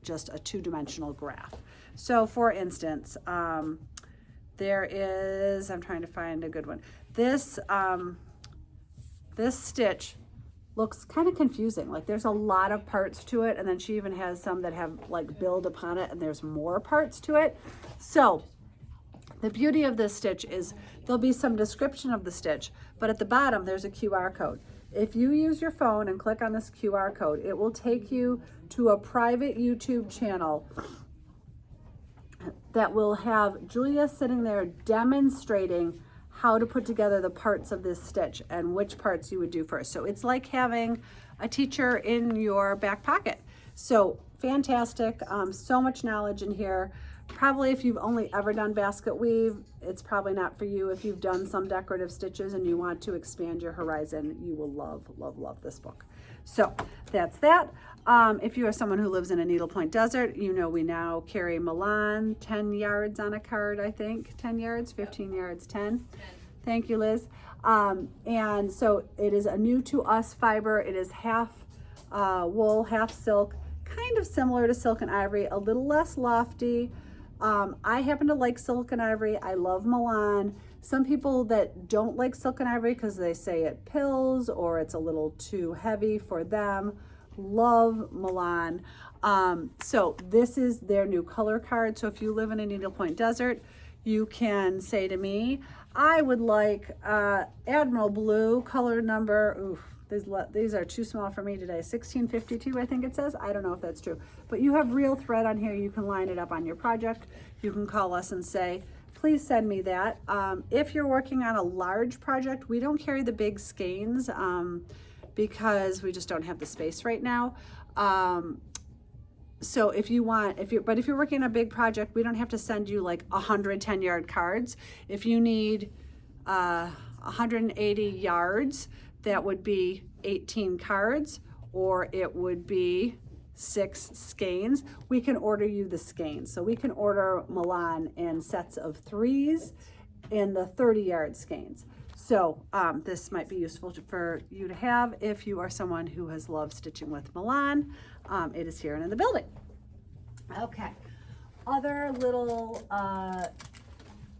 just a 2-dimensional graph. So for instance, there is, I'm trying to find a good one. This stitch looks kind of confusing. Like there's a lot of parts to it, and then she even has some that have like build upon it and there's more parts to it. So the beauty of this stitch is there'll be some description of the stitch, but at the bottom there's a QR code. If you use your phone and click on this QR code, it will take you to a private YouTube channel that will have Julia sitting there demonstrating how to put together the parts of this stitch and which parts you would do first. So it's like having a teacher in your back pocket. So fantastic, so much knowledge in here. Probably if you've only ever done basket weave, it's probably not for you. If you've done some decorative stitches and you want to expand your horizon, you will love this book. So that's that. If you are someone who lives in a needlepoint desert, you know we now carry Milan, 10 yards on a card, I think. 10 yards, 15 yards, 10. Thank you, Liz. And so it is a new to us fiber. It is half wool, half silk, kind of similar to silk and ivory, a little less lofty. I happen to like silk and ivory. I love Milan. Some people that don't like silk and ivory because they say it pills or it's a little too heavy for them, love Milan. So this is their new color card. So if you live in a needlepoint desert, you can say to me, I would like Admiral Blue color number, these are too small for me today, 1652 I think it says. I don't know if that's true, but you have real thread on here. You can line it up on your project. You can call us and say please send me that. If you're working on a large project, we don't carry the big skeins because we just don't have the space right now. So if you're working on a big project, we don't have to send you like 100 10-yard cards. If you need 180 yards, that would be 18 cards, or it would be 6 skeins. We can order you the skeins. So we can order Milan in sets of 3s in the 30-yard skeins. So this might be useful for you to have if you are someone who has loved stitching with Milan. It is here and in the building. Okay, other little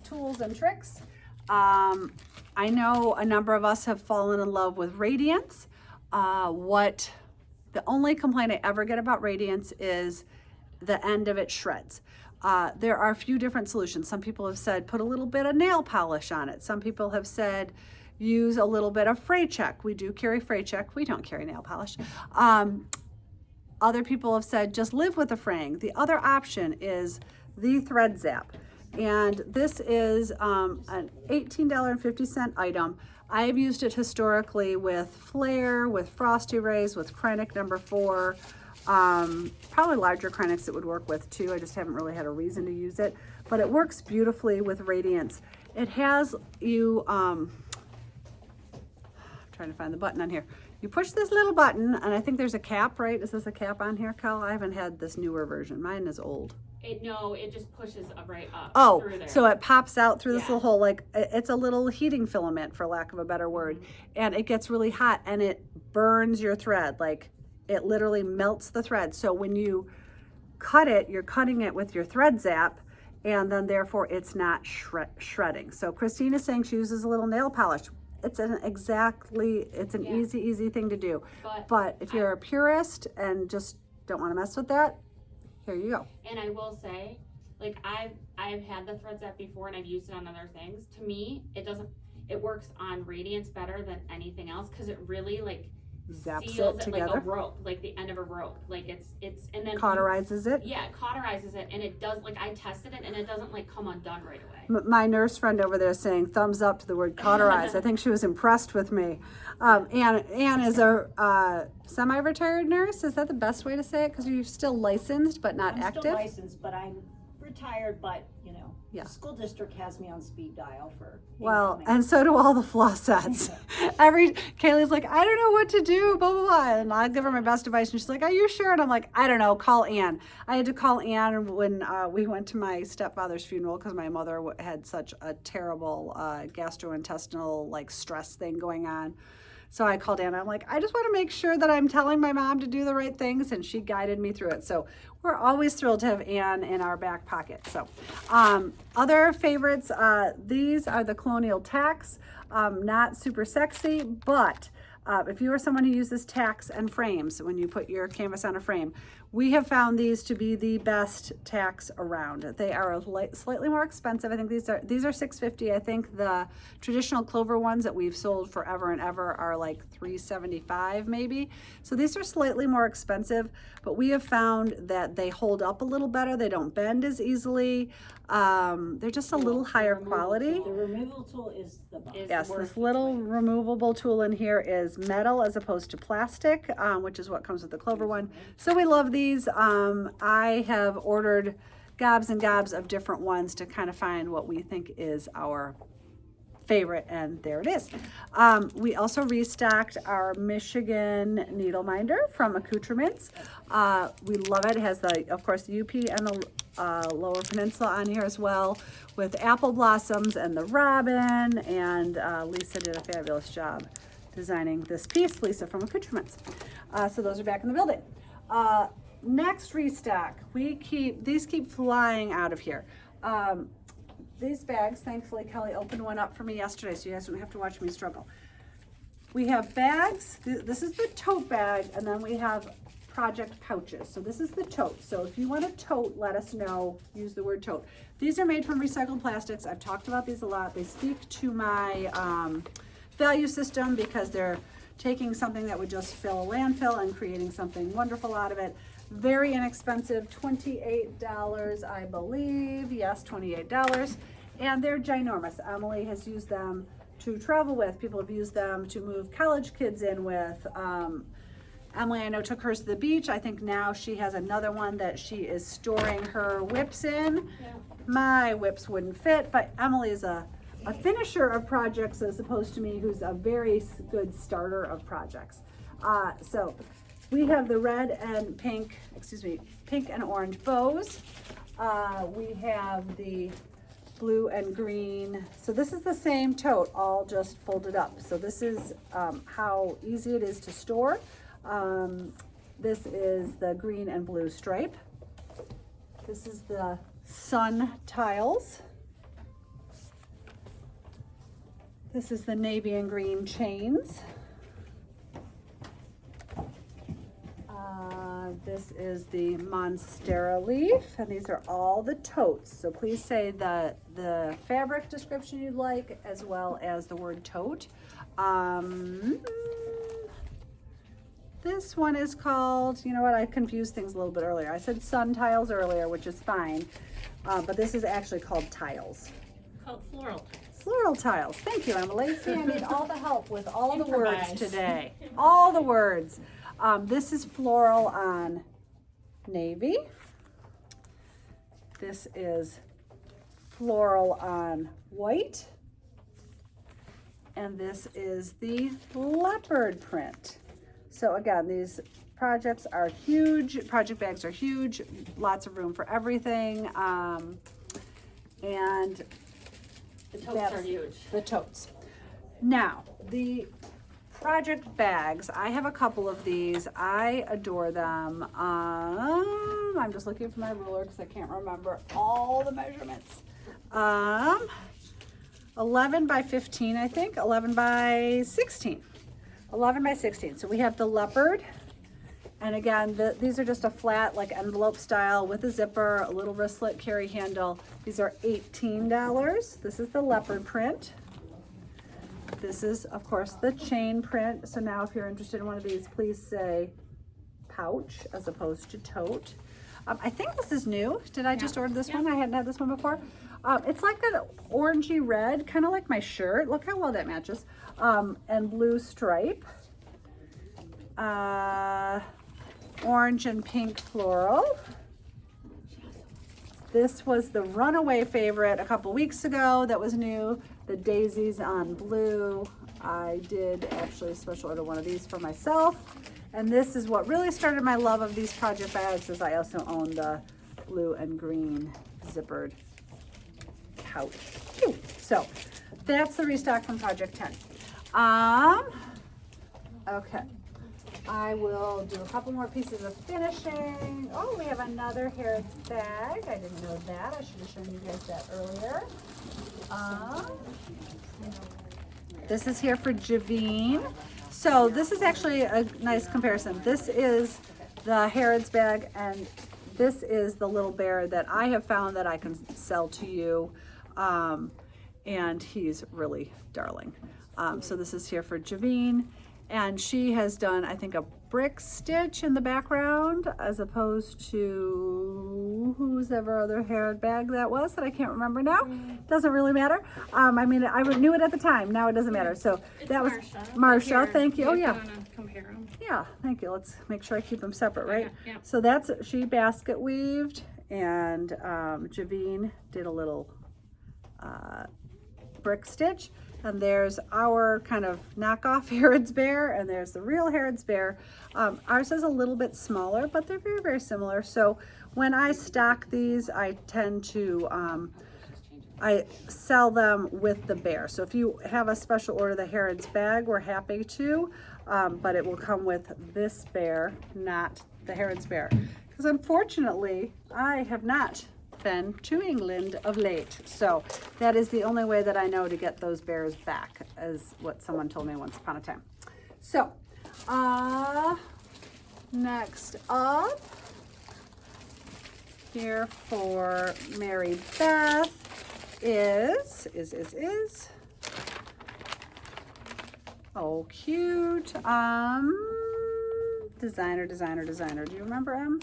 tools and tricks. I know a number of us have fallen in love with Radiance. The only complaint I ever get about Radiance is the end of it shreds. There are a few different solutions. Some people have said put a little bit of nail polish on it. Some people have said use a little bit of fray check. We do carry fray check. We don't carry nail polish. Other people have said just live with the fraying. The other option is the thread zap. And this is an $18.50 item. I've used it historically with Flare, with Frosty Rays, with Kreinik number 4. Probably larger Kreiniks it would work with too. I just haven't really had a reason to use it. But it works beautifully with Radiance. It has you, I'm trying to find the button on here. You push this little button, and I think there's a cap, right? Is this a cap on here, Kel? I haven't had this newer version. Mine is old. No, it just pushes right up. Oh, through there. so it pops out through this Yeah. little hole, like it's a little heating filament, for lack of a better word. And it gets really hot and it burns your thread. Like it literally melts the thread. So when you cut it, you're cutting it with your thread zap, and then therefore it's not shredding. So Christine is saying she uses a little nail polish. It's an Yeah. easy thing to do. But But if you're a purist and just don't want to mess with that, here you go. And I will say, like I've had the thread zap before and I've used it on other things. To me, it works on Radiance better than anything else because it really like Zaps seals it it like a together. rope, like the end of a rope. Like it's and then Cauterizes it. Yeah, it cauterizes it, and it does. Like I tested it, and it doesn't like come undone right away. My nurse friend over there saying thumbs up to the word cauterize. I think she was impressed with me. Anne is a semi-retired nurse. Is that the best way to say it? Because you're still licensed but not I'm active. still licensed, but I'm retired, but Yeah. the school district has me on speed dial for Well, incoming. and so do all the floss sets. Kaylee's like, I don't know what to do, blah, blah, blah. And I give her my best advice. And she's like, are you sure? And I'm like, I don't know, call Ann. I had to call Ann when we went to my stepfather's funeral because my mother had such a terrible gastrointestinal like stress thing going on. So I called Ann. I'm like, I just want to make sure that I'm telling my mom to do the right things, and she guided me through it. So we're always thrilled to have Ann in our back pocket. So other favorites, these are the Colonial tacks. Not super sexy, but if you are someone who uses tacks and frames when you put your canvas on a frame, we have found these to be the best tacks around. They are slightly more expensive. I think these are $6.50. I think the traditional clover ones that we've sold forever and ever are like $3.75 maybe. So these are slightly more expensive, but we have found that they hold up a little better. They don't bend as easily. They're just a little higher quality. The removal tool is the best. Yes, this little removable tool in here is metal as opposed to plastic, which is what comes with the clover one. So we love these. I have ordered gobs and gobs of different ones to kind of find what we think is our favorite, and there it is. We also restocked our Michigan needle minder from Accoutrements. We love it. It has of course, the UP and the Lower Peninsula on here as well, with apple blossoms and the robin, and Lisa did a fabulous job designing this piece, Lisa from Accoutrements. So those are back in the building. Next restock, these keep flying out of here. These bags, thankfully Kelly opened one up for me yesterday, so you guys don't have to watch me struggle. We have bags. This is the tote bag, and then we have project pouches. So this is the tote. So if you want a tote, let us know. Use the word tote. These are made from recycled plastics. I've talked about these a lot. They speak to my value system because they're taking something that would just fill a landfill and creating something wonderful out of it. Very inexpensive, $28, I believe. Yes, $28. and they're ginormous. Emily has used them to travel with. People have used them to move college kids in with. Emily, I know, took hers to the beach. I think now she has another one that she is storing her whips in. Yeah. My whips wouldn't fit, but Emily is a finisher of projects as opposed to me, who's a very good starter of projects. So we have the red and pink, pink and orange bows. We have the blue and green. So this is the same tote, all just folded up. So this is how easy it is to store. This is the green and blue stripe. This is the sun tiles. This is the navy and green chains. This is the Monstera leaf, and these are all the totes. So please say the fabric description you'd like, as well as the word tote. This one is called, you know what, I confused things a little bit earlier. I said sun tiles earlier, which is fine, but this is actually called tiles. Called floral tiles. Floral tiles. Thank you, Emily. See, I need all the help with all the words Improvise. today. All the words. This is floral on navy. This is floral on white. And this is the leopard print. So again, these projects are huge. Project bags are huge. Lots of room for everything. And The totes are huge. the totes. Now, the project bags, I have a couple of these. I adore them. I'm just looking for my ruler because I can't remember all the measurements. 11 by 15, I think. 11 by 16. 11 by 16. So we have the leopard. And again, these are just a flat, like envelope style with a zipper, a little wristlet carry handle. These are $18. This is the leopard print. This is, of course, the chain print. So now if you're interested in one of these, please say pouch as opposed to tote. I think this is new. Did I just order this one? I hadn't had this one before. It's like an orangey red, kind of like my shirt. Look how well that matches. And blue stripe. Orange and pink floral. This was the runaway favorite a couple weeks ago that was new, the daisies on blue. I did actually special order one of these for myself. And this is what really started my love of these project bags, is I also own the blue and green zippered pouch. So that's the restock from Project 10. Okay. I will do a couple more pieces of finishing. Oh, we have another Harrods bag. I didn't know that. I should have shown you guys that earlier. This is here for Javine. So this is actually a nice comparison. This is the Harrods bag, and this is the little bear that I have found that I can sell to you. And he's really darling. So this is here for Javine. And she has done, I think, a brick stitch in the background, as opposed to whose ever other Harrod bag that was that I can't remember now. Doesn't really matter. I mean, I knew it at the time. Now it doesn't matter. So that was Marsha. Thank you. Oh yeah. Compare them. Yeah. Thank you. Let's make sure I keep them separate, right? Yeah. So that's, she basket weaved, and Javine did a little brick stitch. And there's our kind of knockoff Harrods bear, and there's the real Harrods bear. Ours is a little bit smaller, but they're very, very similar. So when I stock these, I tend to, I sell them with the bear. So if you have a special order, the Harrods bag, we're happy to, but it will come with this bear, not the Harrods bear. Because unfortunately, I have not been to England of late. So that is the only way that I know to get those bears back, is what someone told me once upon a time. So, next up, here for Mary Beth is, oh, cute, designer. Do you remember him?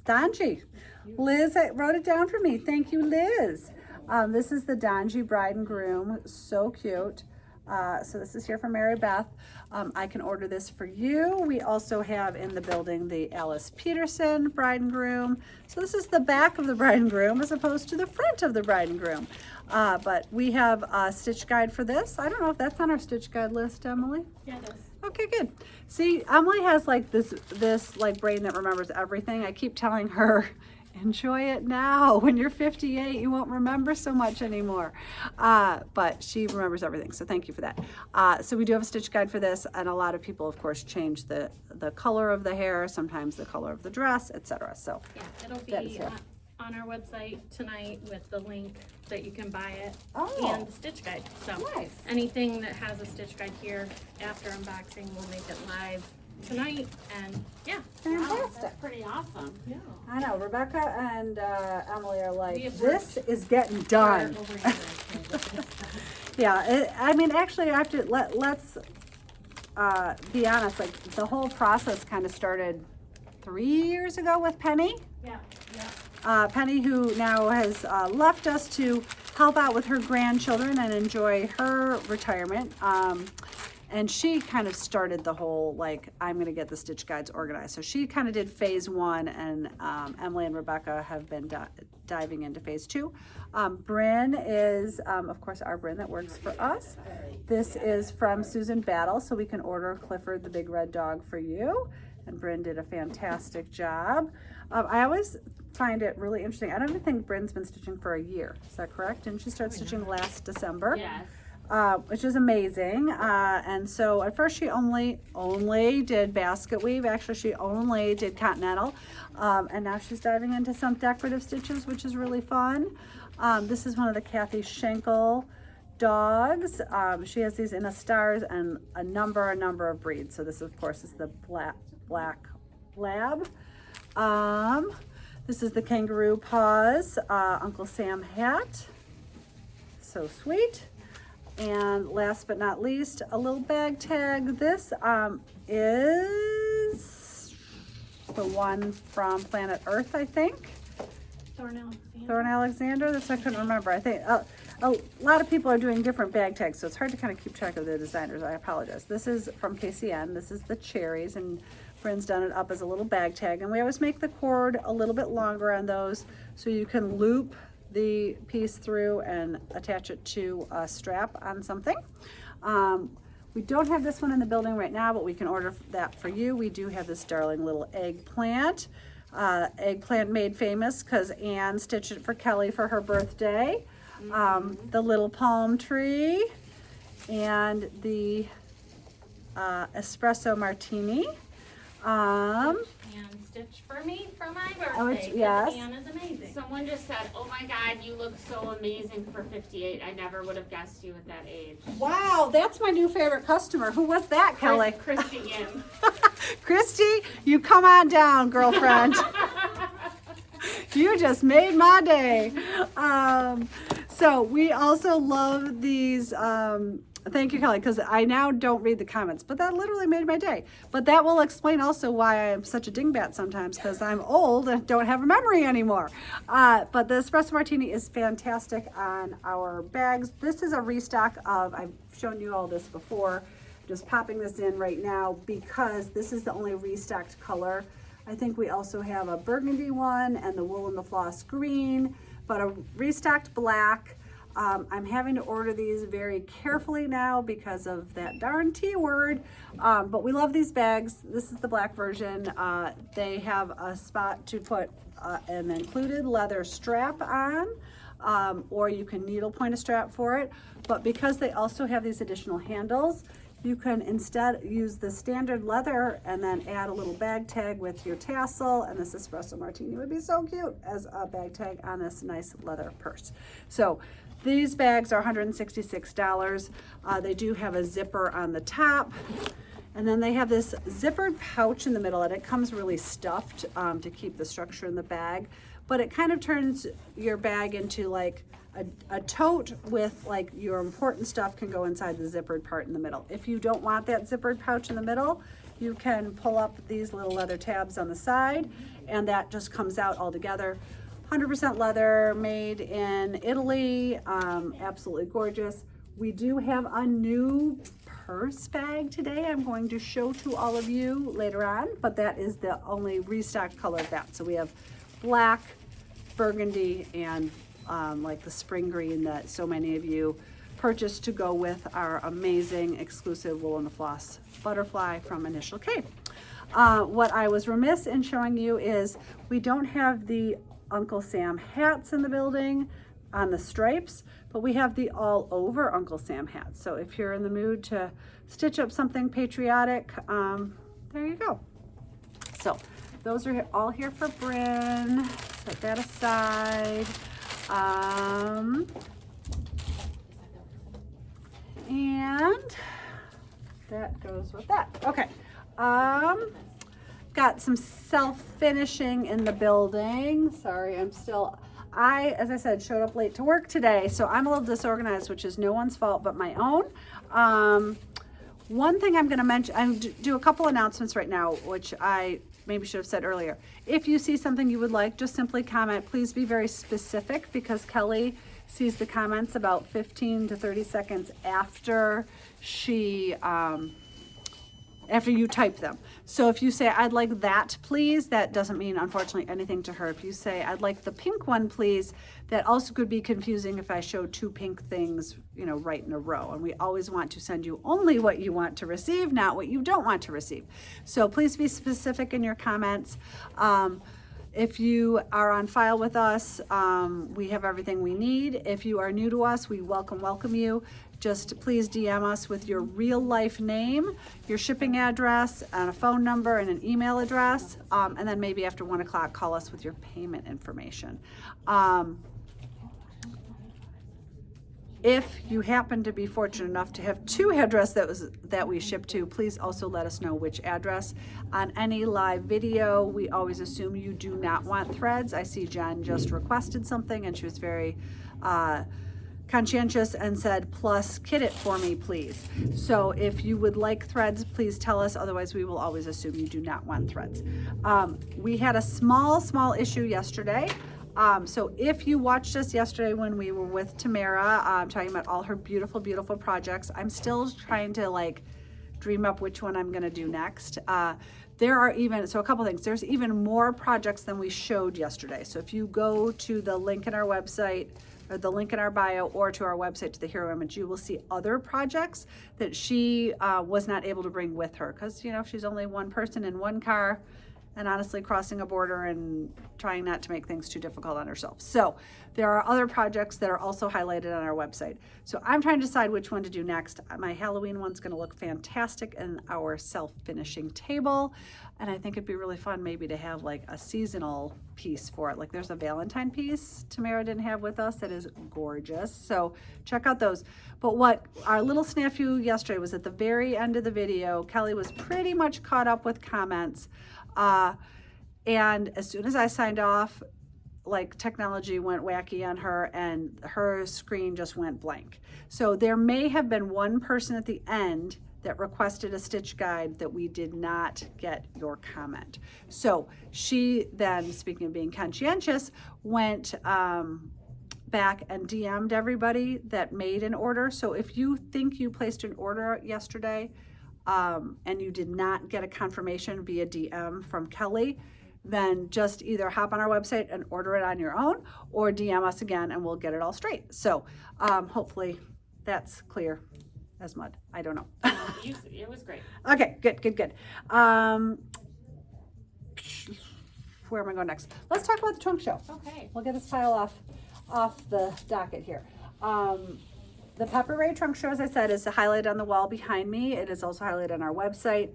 Donji. Liz wrote it down for me. Thank you, Liz. This is the Donji Bride and Groom, so cute. So this is here from Mary Beth. I can order this for you. We also have in the building the Alice Peterson Bride and Groom. So this is the back of the bride and groom as opposed to the front of the bride and groom. But we have a stitch guide for this. I don't know if that's on our stitch guide list, Emily. Yeah, it is. Okay, good. See, Emily has like this like brain that remembers everything. I keep telling her, enjoy it now. When you're 58, you won't remember so much anymore. But she remembers everything, so thank you for that. So we do have a stitch guide for this, and a lot of people, of course, change the color of the hair, sometimes the color of the dress, etc. So Yeah, it'll that is be it. on our website tonight with the link that you can buy it Oh. and the stitch guide. So Nice. anything that has a stitch guide here after unboxing, we'll make it live tonight. And yeah, Wow, Fantastic. that's pretty awesome. yeah. I know, Rebecca and Emily are We like, have this is getting done. Yeah, I mean, actually, I have to let's be honest. Like the whole process kind of started 3 years ago with Penny. Yeah, yeah. Penny, who now has left us to help out with her grandchildren and enjoy her retirement. And she kind of started the whole, like, I'm going to get the stitch guides organized. So she kind of did phase 1, and Emily and Rebecca have been diving into phase 2. Bryn is, of course, our Bryn that works for us. This is from Susan Battle, so we can order Clifford the Big Red Dog for you. And Bryn did a fantastic job. I always find it really interesting. I don't even think Bryn's been stitching for a year. Is that correct? Didn't she start stitching last December? Yes. Which is amazing. And so at first she only did basket weave. Actually, she only did continental. And now she's diving into some decorative stitches, which is really fun. This is one of the Kathy Schenkel dogs. She has these in a stars and a number of breeds. So this, of course, is the black lab. This is the kangaroo paws, Uncle Sam hat. So sweet. And last but not least, a little bag tag. This is the one from Planet Earth, I think. Thorn Alexander. That's what I couldn't remember. I think a lot of people are doing different bag tags, so it's hard to kind of keep track of the designers. I apologize. This is from KCN. This is the cherries, and Bryn's done it up as a little bag tag. And we always make the cord a little bit longer on those, so you can loop the piece through and attach it to a strap on something. We don't have this one in the building right now, but we can order that for you. We do have this darling little eggplant. Eggplant made famous because Anne stitched it for Kelly for her birthday. The little palm tree and the espresso martini. And stitch for me for my birthday. yes. Anne is amazing. Someone just said, "Oh my God, you look so amazing for 58." I never would have guessed you at that age. Wow, that's my new favorite customer. Who was that, Kelly? Christy Im. Christy, you come on down, girlfriend. You just made my day. So we also love these. Thank you, Kelly, because I now don't read the comments, but that literally made my day. But that will explain also why I'm such a dingbat sometimes, because I'm old and don't have a memory anymore. But the espresso martini is fantastic on our bags. This is a restock of, I've shown you all this before, just popping this in right now because this is the only restocked color. I think we also have a burgundy one and the wool and the floss green, but a restocked black. I'm having to order these very carefully now because of that darn T word, but we love these bags. This is the black version. They have a spot to put an included leather strap on, or you can needlepoint a strap for it, but because they also have these additional handles, you can instead use the standard leather and then add a little bag tag with your tassel, and this espresso martini would be so cute as a bag tag on this nice leather purse. So these bags are $166. They do have a zipper on the top, and then they have this zippered pouch in the middle, and it comes really stuffed to keep the structure in the bag, but it kind of turns your bag into like a tote with like your important stuff can go inside the zippered part in the middle. If you don't want that zippered pouch in the middle, you can pull up these little leather tabs on the side, and that just comes out all together. 100% leather, made in Italy, absolutely gorgeous. We do have a new purse bag today I'm going to show to all of you later on, but that is the only restocked color of that. So we have black, burgundy, and like the spring green that so many of you purchased to go with our amazing exclusive Wool and the Floss butterfly from Initial K. What I was remiss in showing you is we don't have the Uncle Sam hats in the building on the stripes, but we have the all over Uncle Sam hats. So if you're in the mood to stitch up something patriotic, there you go. So those are all here for Bryn. Set that aside. And that goes with that. Okay. Got some self-finishing in the building. Sorry, as I said, showed up late to work today, so I'm a little disorganized, which is no one's fault but my own. One thing I'm going to mention, I do a couple announcements right now, which I maybe should have said earlier. If you see something you would like, just simply comment. Please be very specific, because Kelly sees the comments about 15 to 30 seconds after after you type them. So if you say, I'd like that, please, that doesn't mean, unfortunately, anything to her. If you say, I'd like the pink one, please, that also could be confusing if I show two pink things, right in a row. And we always want to send you only what you want to receive, not what you don't want to receive. So please be specific in your comments. If you are on file with us, we have everything we need. If you are new to us, we welcome you. Just please DM us with your real life name, your shipping address, and a phone number and an email address. And then maybe after 1 o'clock, call us with your payment information. If you happen to be fortunate enough to have two addresses that we ship to, please also let us know which address. On any live video, we always assume you do not want threads. I see Jen just requested something, and she was very conscientious and said, plus kit it for me, please. So if you would like threads, please tell us. Otherwise, we will always assume you do not want threads. We had a small issue yesterday. So if you watched us yesterday when we were with Tamara, talking about all her beautiful projects, I'm still trying to dream up which one I'm going to do next. There are a couple things. There's even more projects than we showed yesterday. So if you go to the link in our website, or the link in our bio, or to our website, to the hero image, you will see other projects that she was not able to bring with her, because she's only one person in one car, and honestly crossing a border and trying not to make things too difficult on herself. So there are other projects that are also highlighted on our website. So I'm trying to decide which one to do next. My Halloween one's gonna look fantastic in our self-finishing table. And I think it'd be really fun maybe to have a seasonal piece for it. There's a Valentine piece Tamara didn't have with us that is gorgeous. So check out those. But what our little snafu yesterday was, at the very end of the video, Kelly was pretty much caught up with comments. And as soon as I signed off, technology went wacky on her and her screen just went blank. So there may have been one person at the end that requested a stitch guide that we did not get your comment. So she then, speaking of being conscientious, went back and DM'd everybody that made an order. So if you think you placed an order yesterday, and you did not get a confirmation via DM from Kelly, then just either hop on our website and order it on your own, or DM us again and we'll get it all straight. So hopefully that's clear as mud. I don't know. It was great. Okay, good. Where am I going next? Let's talk about the trunk show. Okay. We'll get this pile off the docket here. The Pepper Ray Trunk Show, as I said, is highlighted on the wall behind me. It is also highlighted on our website.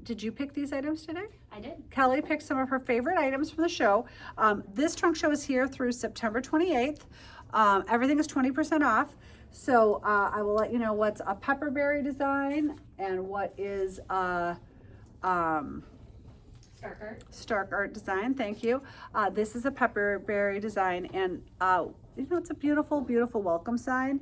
Did you pick these items today? I did. Kelly picked some of her favorite items from the show. This trunk show is here through September 28th. Everything is 20% off. So I will let you know what's a pepperberry design and what is a Stark Art design. Thank you. This is a pepperberry design, and it's a beautiful welcome sign.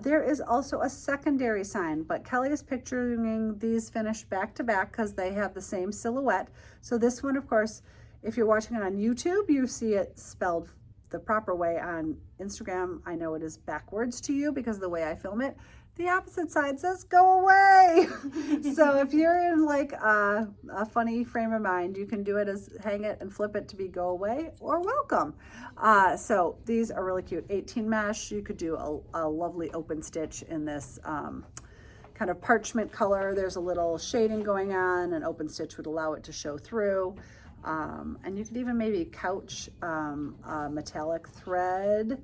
There is also a secondary sign, but Kelly is picturing these finished back to back because they have the same silhouette. So this one, of course, If you're watching it on YouTube, you see it spelled the proper way. On Instagram, I know it is backwards to you because of the way I film it. The opposite side says go away. So if you're in like a funny frame of mind, you can do it as hang it and flip it to be go away or welcome. So these are really cute. 18 mesh. You could do a lovely open stitch in this kind of parchment color. There's a little shading going on. An open stitch would allow it to show through. And you could even maybe couch a metallic thread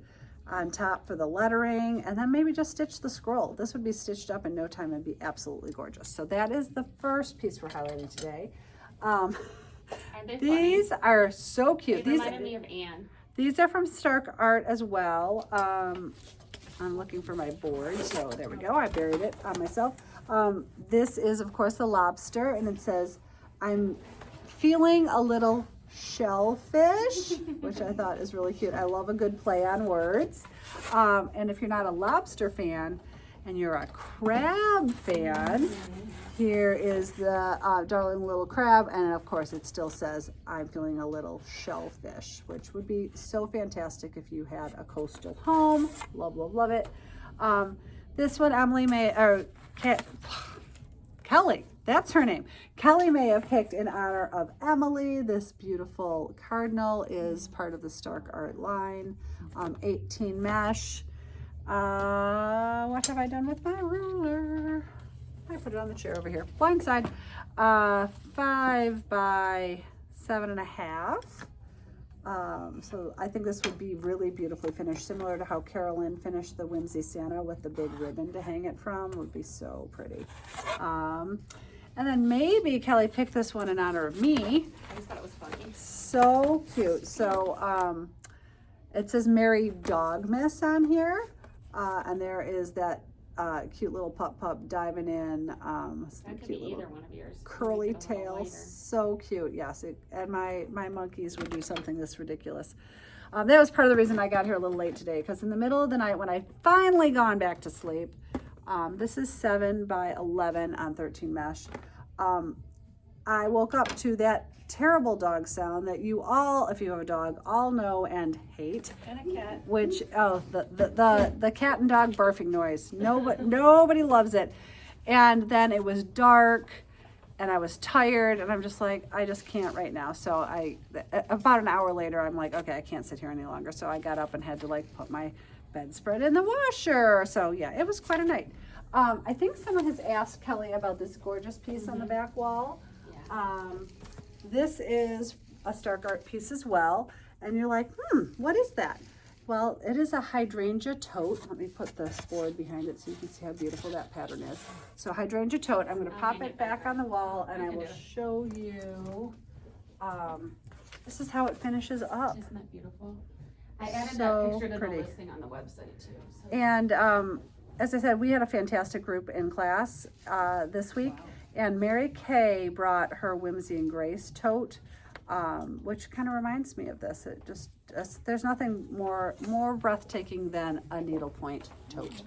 on top for the lettering, and then maybe just stitch the scroll. This would be stitched up in no time and be absolutely gorgeous. So that is the first piece we're highlighting today. Aren't they These funny? are so They cute. reminded me of Anne. These are from Stark Art as well. I'm looking for my board, so there we go. I buried it on myself. This is, of course, the lobster, and it says, I'm feeling a little shellfish, which I thought is really cute. I love a good play on words. And if you're not a lobster fan and you're a crab fan, here is the darling little crab, and of course it still says I'm feeling a little shellfish, which would be so fantastic if you had a coastal home. Love, love, love it. This one Kelly, that's her name. Kelly may have picked in honor of Emily. This beautiful cardinal is part of the Stark Art line. 18 mesh. What have I done with my ruler? I put it on the chair over here. Blind side. 5 by 7.5. So I think this would be really beautifully finished, similar to how Carolyn finished the Whimsy Santa with the big ribbon to hang it from. It would be so pretty. And then maybe Kelly picked this one in honor of me. I just thought it was funny. So cute. So it says Merry Dogmas on here. And there is that cute little pup diving in. That could be either one of yours. Curly Make it a little tail. lighter. So cute. Yes. And my monkeys would do something this ridiculous. That was part of the reason I got here a little late today, because in the middle of the night when I finally gone back to sleep, this is 7 by 11 on 13 mesh. I woke up to that terrible dog sound that you all, if you have a dog, all know and hate. And a cat. Which, the cat and dog barfing noise. Nobody loves it. And then it was dark and I was tired and I'm just like, I just can't right now. So about an hour later, I'm like, okay, I can't sit here any longer. So I got up and had to like put my bedspread in the washer. So yeah, it was quite a night. I think someone has asked Kelly about this gorgeous piece on the back wall. Yeah. This is a Stark Art piece as well. And you're like, what is that? Well, it is a hydrangea tote. Let me put this board behind it so you can see how beautiful that pattern is. So hydrangea tote, I'm gonna pop it back on the wall and I will show you. This is how it finishes up. Isn't that beautiful? I added So that picture to pretty. the listing on the website too. So. And as I said, we had a fantastic group in class this week. And Mary Kay brought her Whimsy and Grace tote, which kind of reminds me of this. It just, there's nothing more breathtaking than a needlepoint tote.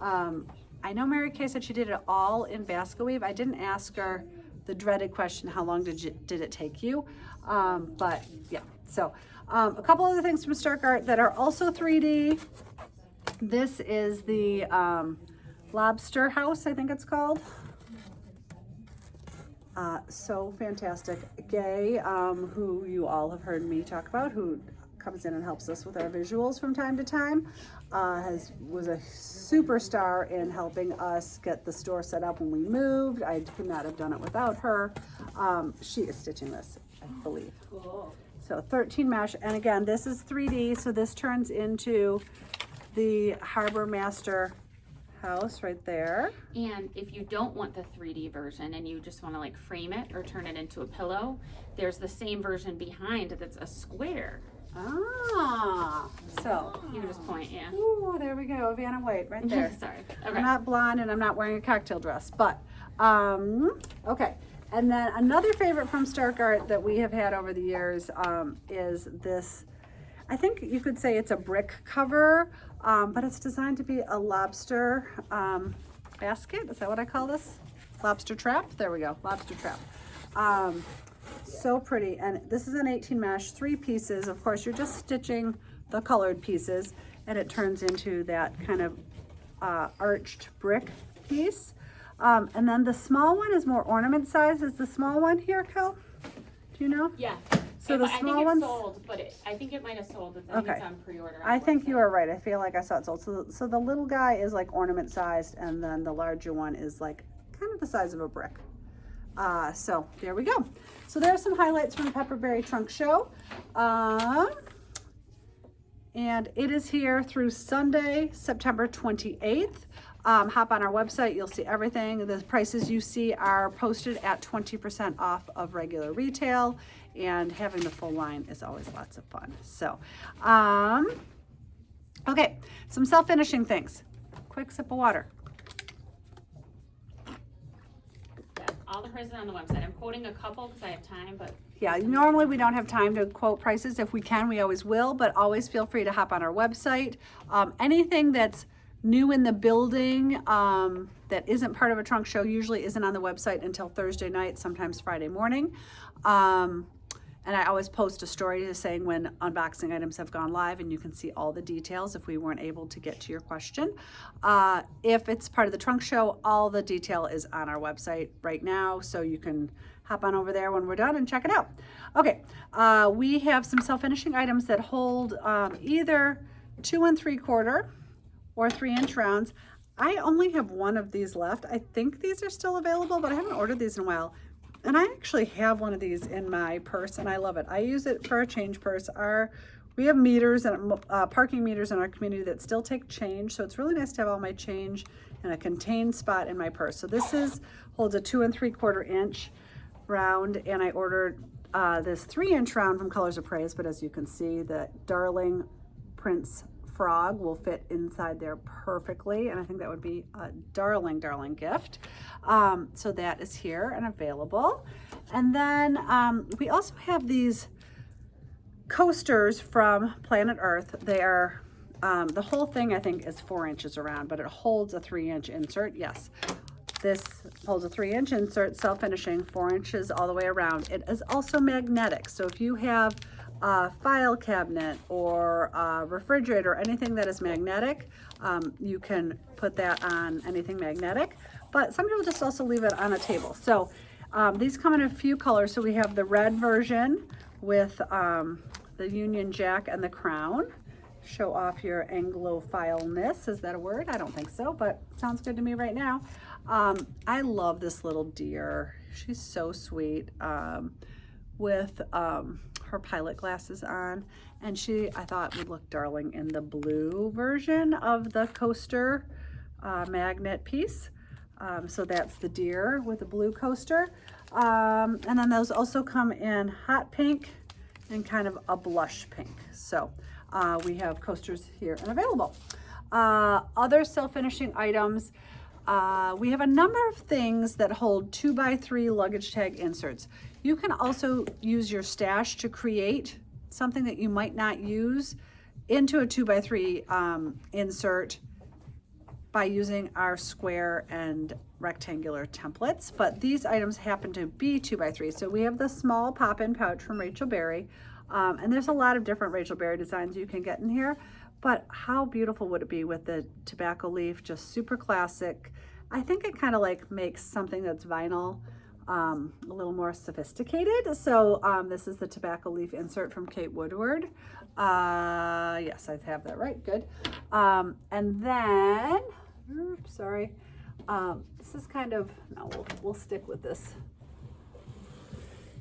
I know Mary Kay said she did it all in basket weave. I didn't ask her the dreaded question, how long did it take you? But yeah, so a couple other things from Stark Art that are also 3D. This is the lobster house, I think it's called. So fantastic. Gay, who you all have heard me talk about, who comes in and helps us with our visuals from time to time, was a superstar in helping us get the store set up when we moved. I could not have done it without her. She is stitching this, I believe. Cool. So 13 mesh, and again, this is 3D, so this turns into the Harbor Master house right there. And if you don't want the 3D version and you just want to like frame it or turn it into a pillow, there's the same version behind that's a square. Ah, so. You can just point, yeah. Ooh, there we go, Vanna White, right there. Sorry. I'm Okay. not blonde and I'm not wearing a cocktail dress, but, okay. And then another favorite from Stark Art that we have had over the years is this, I think you could say it's a brick cover, but it's designed to be a lobster basket. Is that what I call this? Lobster trap? There we go, lobster trap. So pretty. And this is an 18 mesh, 3 pieces. Of course, you're just stitching the colored pieces and it turns into that kind of arched brick piece. And then the small one is more ornament size. Is the small one here, Kel? Do you know? Yeah. So the I small think it's ones. sold, but I think it might have sold. I think Okay. it's on pre-order. I think you are right. I feel like I saw it sold. So the little guy is like ornament sized, and then the larger one is like kind of the size of a brick. So there we go. So there are some highlights from the Pepperberry Trunk Show. And it is here through Sunday, September 28th. Hop on our website, you'll see everything. The prices you see are posted at 20% off of regular retail, and having the full line is always lots of fun. So, okay, some self-finishing things. Quick sip of water. Yeah, all the prices are on the website. I'm quoting a couple because I have time, but Yeah, normally we don't have time to quote prices. If we can, we always will, but always feel free to hop on our website. Anything that's new in the building that isn't part of a trunk show usually isn't on the website until Thursday night, sometimes Friday morning. And I always post a story saying when unboxing items have gone live, and you can see all the details if we weren't able to get to your question. If it's part of the trunk show, all the detail is on our website right now, so you can hop on over there when we're done and check it out. Okay, we have some self-finishing items that hold either 2 3/4 or 3-inch rounds. I only have one of these left. I think these are still available, but I haven't ordered these in a while. And I actually have one of these in my purse, and I love it. I use it for a change purse. We have meters and parking meters in our community that still take change, so it's really nice to have all my change in a contained spot in my purse. So this holds a 2 3/4 inch round, and I ordered this 3-inch round from Colors of Praise, but as you can see, the darling Prince frog will fit inside there perfectly, and I think that would be a darling, darling gift. So that is here and available. And then we also have these coasters from Planet Earth. They are, the whole thing I think is 4 inches around, but it holds a 3-inch insert. Yes, this holds a 3-inch insert, self-finishing, 4 inches all the way around. It is also magnetic, so if you have a file cabinet or a refrigerator, anything that is magnetic, you can put that on anything magnetic, but some people just also leave it on a table. So these come in a few colors. So we have the red version with the Union Jack and the crown. Show off your Anglophileness. Is that a word? I don't think so, but sounds good to me right now. I love this little deer. She's so sweet, with her pilot glasses on, and I thought would look darling in the blue version of the coaster magnet piece. So that's the deer with the blue coaster. And then those also come in hot pink and kind of a blush pink. So we have coasters here and available. Other self-finishing items, we have a number of things that hold 2x3 luggage tag inserts. You can also use your stash to create something that you might not use into a 2x3 insert by using our square and rectangular templates, but these items happen to be 2x3. So we have the small pop-in pouch from Rachel Berry, and there's a lot of different Rachel Berry designs you can get in here, but how beautiful would it be with the tobacco leaf, just super classic. I think it kind of like makes something that's vinyl a little more sophisticated. So this is the tobacco leaf insert from Kate Woodward. Yes, I have that right, good. And then, oops, sorry, this is kind of, no, we'll stick with this.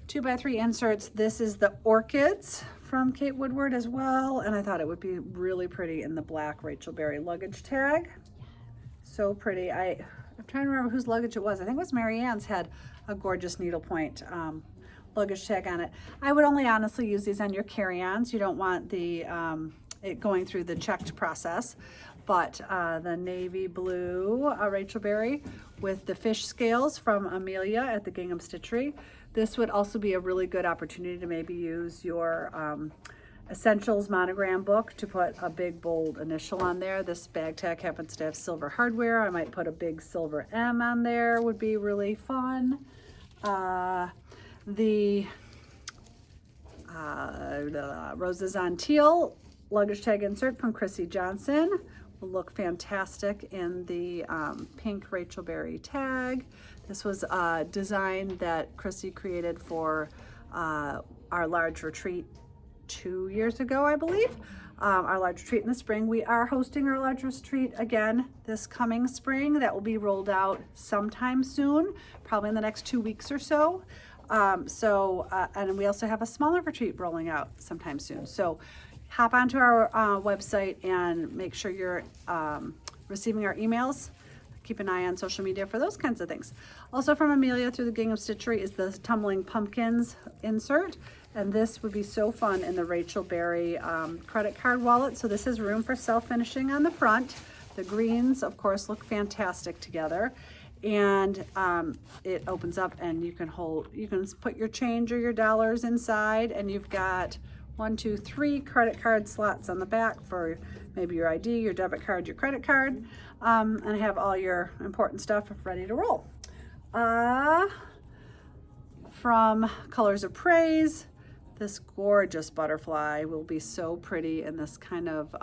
2x3 inserts. This is the orchids from Kate Woodward as well, and I thought it would be really pretty in the black Rachel Berry luggage tag. So pretty. I'm trying to remember whose luggage it was. I think it was Mary Ann's, had a gorgeous needlepoint luggage tag on it. I would only honestly use these on your carry-ons. You don't want the it going through the checked process. But the navy blue Rachel Berry with the fish scales from Amelia at the Gingham Stitchery. This would also be a really good opportunity to maybe use your Essentials monogram book to put a big bold initial on there. This bag tag happens to have silver hardware. I might put a big silver M on there, would be really fun. The Roses on Teal luggage tag insert from Chrissy Johnson. Will look fantastic in the pink Rachel Berry tag. This was a design that Chrissy created for our large retreat 2 years ago, I believe. Our large retreat in the spring. We are hosting our large retreat again this coming spring. That will be rolled out sometime soon, probably in the next 2 weeks or so. And we also have a smaller retreat rolling out sometime soon. So hop onto our website and make sure you're receiving our emails. Keep an eye on social media for those kinds of things. Also from Amelia through the Gingham Stitchery is the Tumbling Pumpkins insert. And this would be so fun in the Rachel Berry credit card wallet. So this has room for self-finishing on the front. The greens, of course, look fantastic together. And it opens up and you can put your change or your dollars inside, and you've got 1, 2, 3 credit card slots on the back for maybe your ID, your debit card, your credit card, and have all your important stuff ready to roll. From Colors of Praise, this gorgeous butterfly will be so pretty in this kind of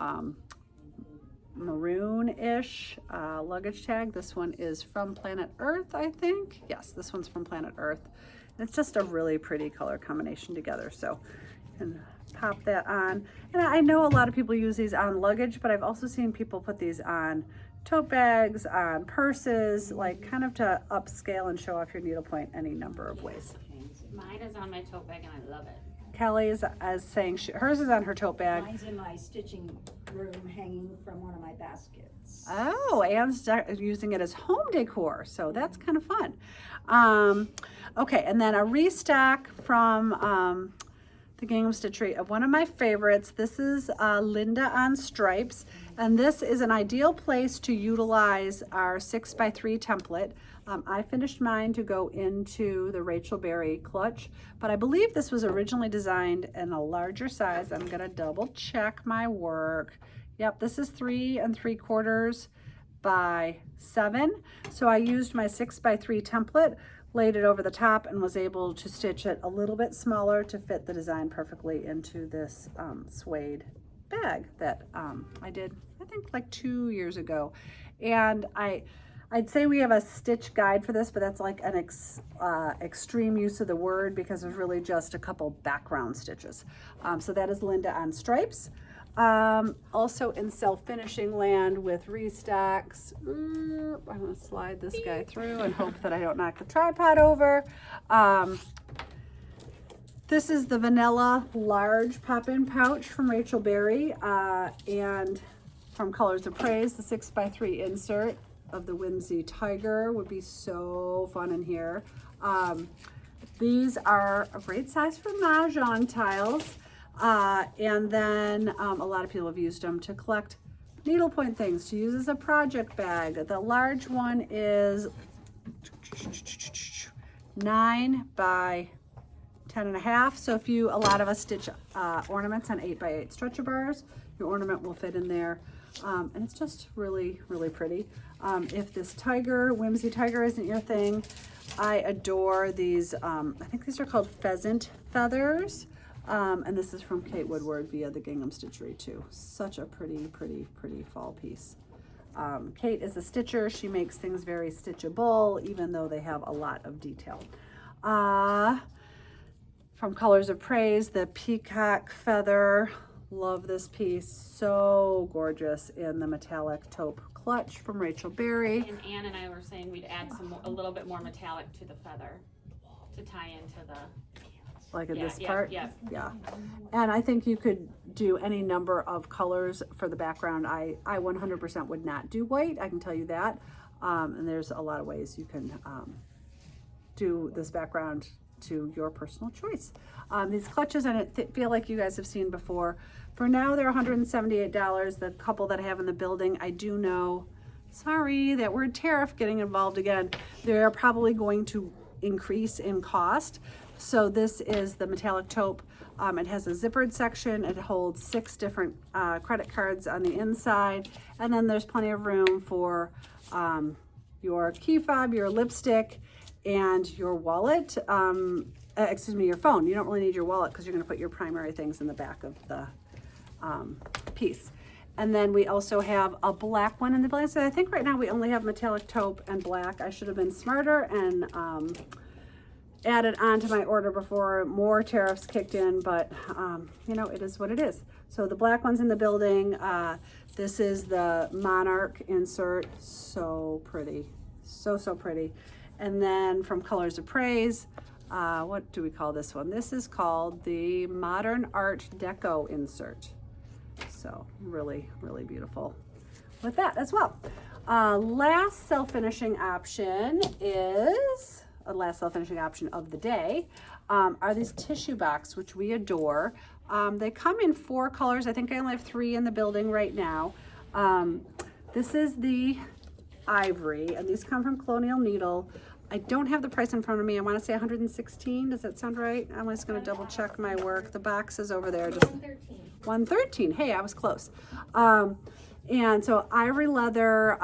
maroon-ish luggage tag. This one is from Planet Earth, I think. Yes, this one's from Planet Earth. It's just a really pretty color combination together. So you can pop that on. And I know a lot of people use these on luggage, but I've also seen people put these on tote bags, on purses, like kind of to upscale and show off your needlepoint any number of ways. Mine is on my tote bag and I love it. Kelly is saying hers is on her tote bag. Mine's in my stitching room hanging from one of my baskets. Oh, Anne's using it as home decor, so that's kind of fun. Okay, and then a restock from the Gingham Stitchery of one of my favorites. This is Linda on Stripes, and this is an ideal place to utilize our 6x3 template. I finished mine to go into the Rachel Berry clutch, but I believe this was originally designed in a larger size. I'm gonna double check my work. Yep, this is 3 3/4 by 7. So I used my 6x3 template, laid it over the top, and was able to stitch it a little bit smaller to fit the design perfectly into this suede bag that I did, I think, like 2 years ago. And I'd say we have a stitch guide for this, but that's like an extreme use of the word because there's really just a couple background stitches. So that is Linda on Stripes. Also in self-finishing land with restocks. I'm gonna slide this guy through and hope that I don't knock the tripod over. This is the vanilla large pop-in pouch from Rachel Berry, and from Colors of Praise, the 6x3 insert of the Whimsy Tiger would be so fun in here. These are a great size for mahjong tiles. And then a lot of people have used them to collect needlepoint things to use as a project bag. The large one is 9 by 10.5. So if a lot of us stitch ornaments on 8 by 8 stretcher bars, your ornament will fit in there. And it's just really, really pretty. If this Whimsy Tiger isn't your thing, I adore these, I think these are called pheasant feathers. And this is from Kate Woodward via the Gingham Stitchery too. Such a pretty, pretty, pretty fall piece. Kate is a stitcher. She makes things very stitchable, even though they have a lot of detail. From Colors of Praise, the peacock feather. Love this piece. So gorgeous in the metallic taupe clutch from Rachel Berry. And Anne and I were saying we'd add a little bit more metallic to the feather to tie into the... Like in this part? Yeah. And I think you could do any number of colors for the background. I 100% would not do white, I can tell you that. And there's a lot of ways you can do this background to your personal choice. These clutches, I feel like you guys have seen before. For now, they're $178. The couple that I have in the building, I do know, sorry, that word tariff getting involved again. They're probably going to increase in cost. So this is the metallic taupe. It has a zippered section. It holds 6 different credit cards on the inside. And then there's plenty of room for your key fob, your lipstick, and your wallet. your phone. You don't really need your wallet because you're going to put your primary things in the back of the piece. And then we also have a black one in the building. So I think right now we only have metallic taupe and black. I should have been smarter and added on to my order before more tariffs kicked in, but you know, it is what it is. So the black one's in the building. This is the Monarch insert. So pretty. So pretty. And then from Colors of Praise, what do we call this one? This is called the Modern Art Deco insert. So really, really beautiful with that as well. Last self-finishing option is, last self-finishing option of the day, are these tissue box, which we adore. They come in 4 colors. I think I only have 3 in the building right now. This is the ivory, and these come from Colonial Needle. I don't have the price in front of me. I want to say 116. Does that sound right? I'm just going to double check my work. The box is over there. Just 113. Hey, I was close. And so ivory leather,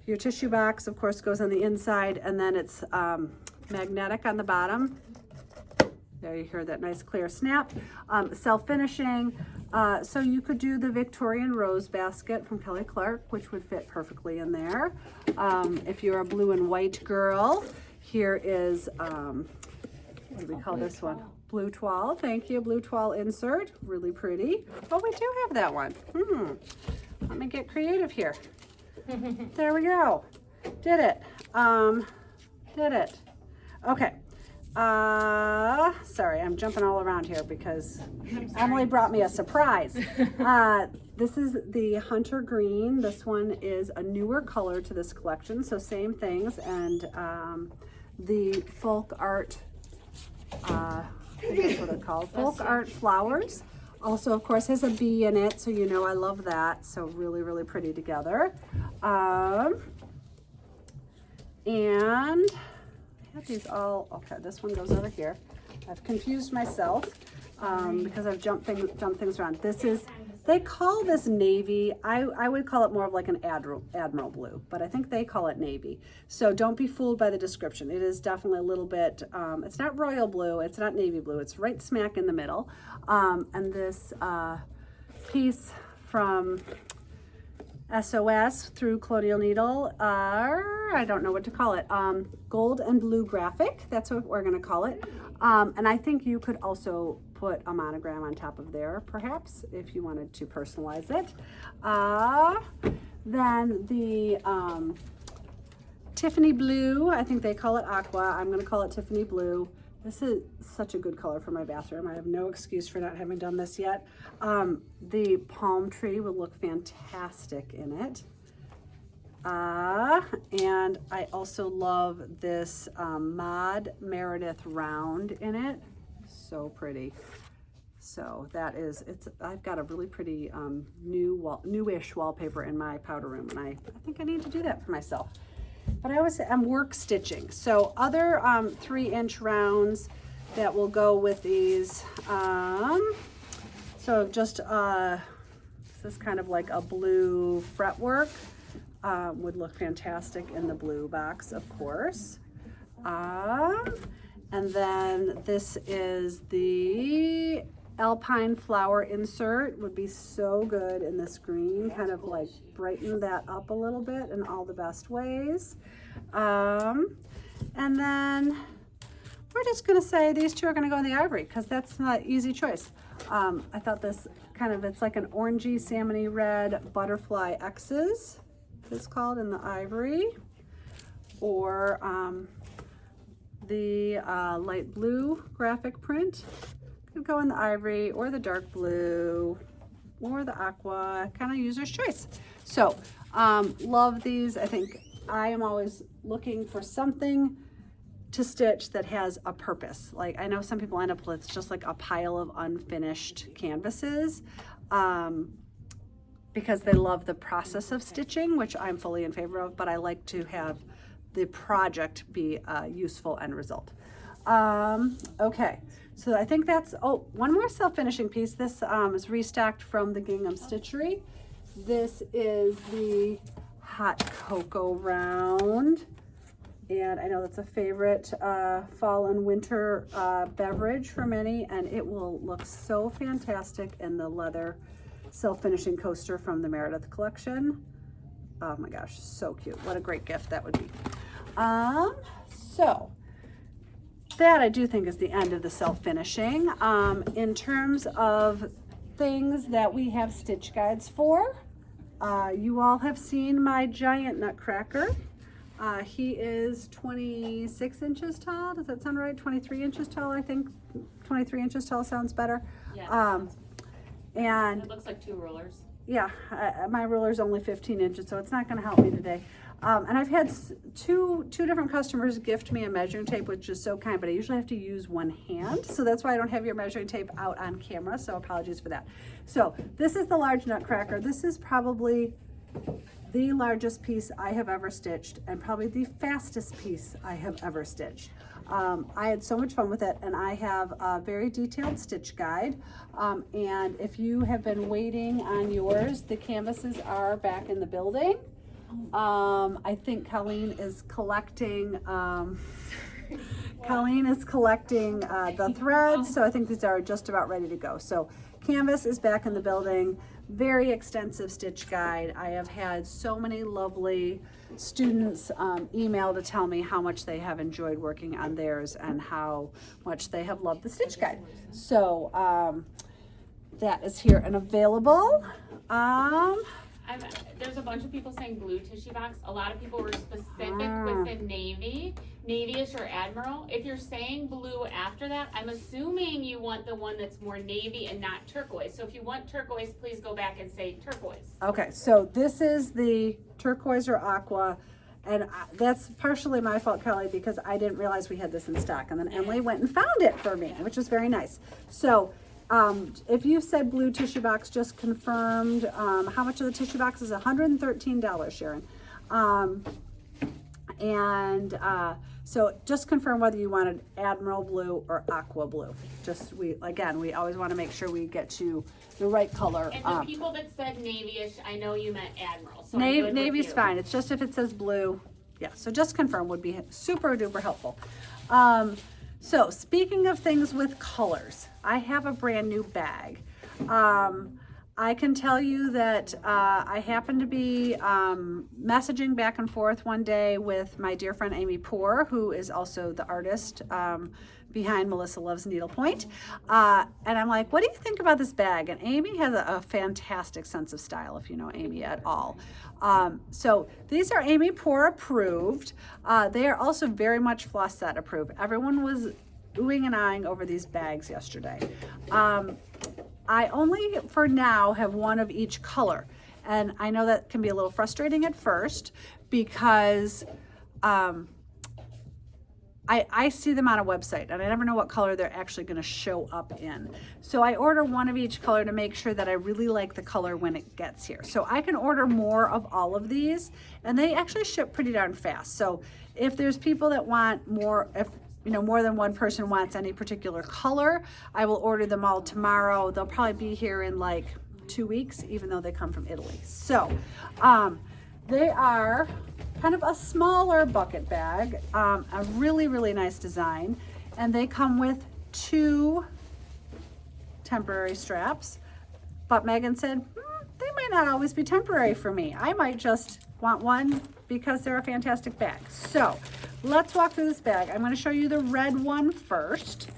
your tissue box, of course, goes on the inside, and then it's magnetic on the bottom. There you hear that nice clear snap. Self-finishing. So you could do the Victorian Rose basket from Kelly Clark, which would fit perfectly in there. If you're a blue and white girl, here is, what do we call this one? Blue toile. Thank you. Blue toile insert. Really pretty. Oh, we do have that one. Let me get creative here. There we go. Did it. Did it. Okay. Sorry, I'm jumping all around here because Emily brought me a surprise. This is the Hunter Green. This one is a newer color to this collection, so same things. And the folk art, I think that's what it's called, folk art flowers. Also, of course, has a bee in it, so you know I love that. So really, really pretty together. And these all, okay, this one goes over here. I've confused myself because I've jumped things around. This is, they call this navy. I would call it more of like an admiral blue, but I think they call it navy. So don't be fooled by the description. It is definitely a little bit, it's not royal blue, it's not navy blue, it's right smack in the middle. And this piece from SOS through Colonial Needle, I don't know what to call it, gold and blue graphic, that's what we're gonna call it. And I think you could also put a monogram on top of there, perhaps, if you wanted to personalize it. Then the Tiffany blue, I think they call it aqua, I'm gonna call it Tiffany blue. This is such a good color for my bathroom. I have no excuse for not having done this yet. The palm tree will look fantastic in it. And I also love this Mod Meredith round in it. So pretty. So that is, I've got a really pretty newish wallpaper in my powder room, and I think I need to do that for myself. But I'm work stitching. So other 3-inch rounds that will go with these. So just, this is kind of like a blue fretwork. Would look fantastic in the blue box, of course. And then this is the Alpine flower insert, would be so good in this green, kind of like brighten that up a little bit in all the best ways. And then we're just gonna say these two are gonna go in the ivory because that's not an easy choice. I thought this kind of, it's like an orangey, salmony red butterfly X's, it's called, in the ivory, or the light blue graphic print could go in the ivory, or the dark blue, or the aqua, kind of user's choice. So love these. I think I am always looking for something to stitch that has a purpose. Like, I know some people end up with just like a pile of unfinished canvases because they love the process of stitching, which I'm fully in favor of, but I like to have the project be a useful end result. Okay, so I think that's, oh, one more self-finishing piece. This is restocked from the Gingham Stitchery. This is the Hot Cocoa round. And I know that's a favorite fall and winter beverage for many, and it will look so fantastic in the leather self-finishing coaster from the Meredith collection. Oh my gosh, so cute. What a great gift that would be. So that I do think is the end of the self-finishing. In terms of things that we have stitch guides for, you all have seen my giant nutcracker. He is 26 inches tall. Does that sound right? 23 inches tall, I think. 23 inches tall sounds better. Yeah. And It looks like 2 rulers. yeah, my ruler's only 15 inches, so it's not going to help me today. And I've had two different customers gift me a measuring tape, which is so kind, but I usually have to use one hand. So that's why I don't have your measuring tape out on camera. So apologies for that. So this is the large nutcracker. This is probably the largest piece I have ever stitched, and probably the fastest piece I have ever stitched. I had so much fun with it, and I have a very detailed stitch guide. And if you have been waiting on yours, the canvases are back in the building. I think Colleen is collecting the threads, so I think these are just about ready to go. So canvas is back in the building. Very extensive stitch guide. I have had so many lovely students email to tell me how much they have enjoyed working on theirs and how much they have loved the stitch guide. So that is here and available. There's a bunch of people saying blue tissue box. A lot of people were specific with the navy, navyish or admiral. If you're saying blue after that, I'm assuming you want the one that's more navy and not turquoise. So if you want turquoise, please go back and say turquoise. Okay, so this is the turquoise or aqua, and that's partially my fault, Kelly, because I didn't realize we had this in stock, and then Emily went and found it for me, which is very nice. So if you said blue tissue box, just confirmed, how much of the tissue box is $113, Sharon. So just confirm whether you wanted admiral blue or aqua blue. We always want to make sure we get you the right color. And the people that said navyish, I know you meant admiral. So Navy's fine. It's just if it says blue, yeah. So just confirm would be super duper helpful. So speaking of things with colors, I have a brand new bag. I can tell you that I happened to be messaging back and forth one day with my dear friend Amy Poor, who is also the artist behind Melissa Loves Needlepoint. And I'm like, what do you think about this bag? And Amy has a fantastic sense of style, if you know Amy at all. So these are Amy Poor approved. They are also very much Floss Set approved. Everyone was oohing and eyeing over these bags yesterday. I only, for now, have one of each color. And I know that can be a little frustrating at first because I see them on a website and I never know what color they're actually going to show up in. So I order one of each color to make sure that I really like the color when it gets here. So I can order more of all of these, and they actually ship pretty darn fast. So if there's people that want more, if more than one person wants any particular color, I will order them all tomorrow. They'll probably be here in like 2 weeks, even though they come from Italy. So they are kind of a smaller bucket bag, a really, really nice design. And they come with 2 temporary straps. But Megan said, they might not always be temporary for me. I might just want one because they're a fantastic bag. So let's walk through this bag. I'm going to show you the red one first.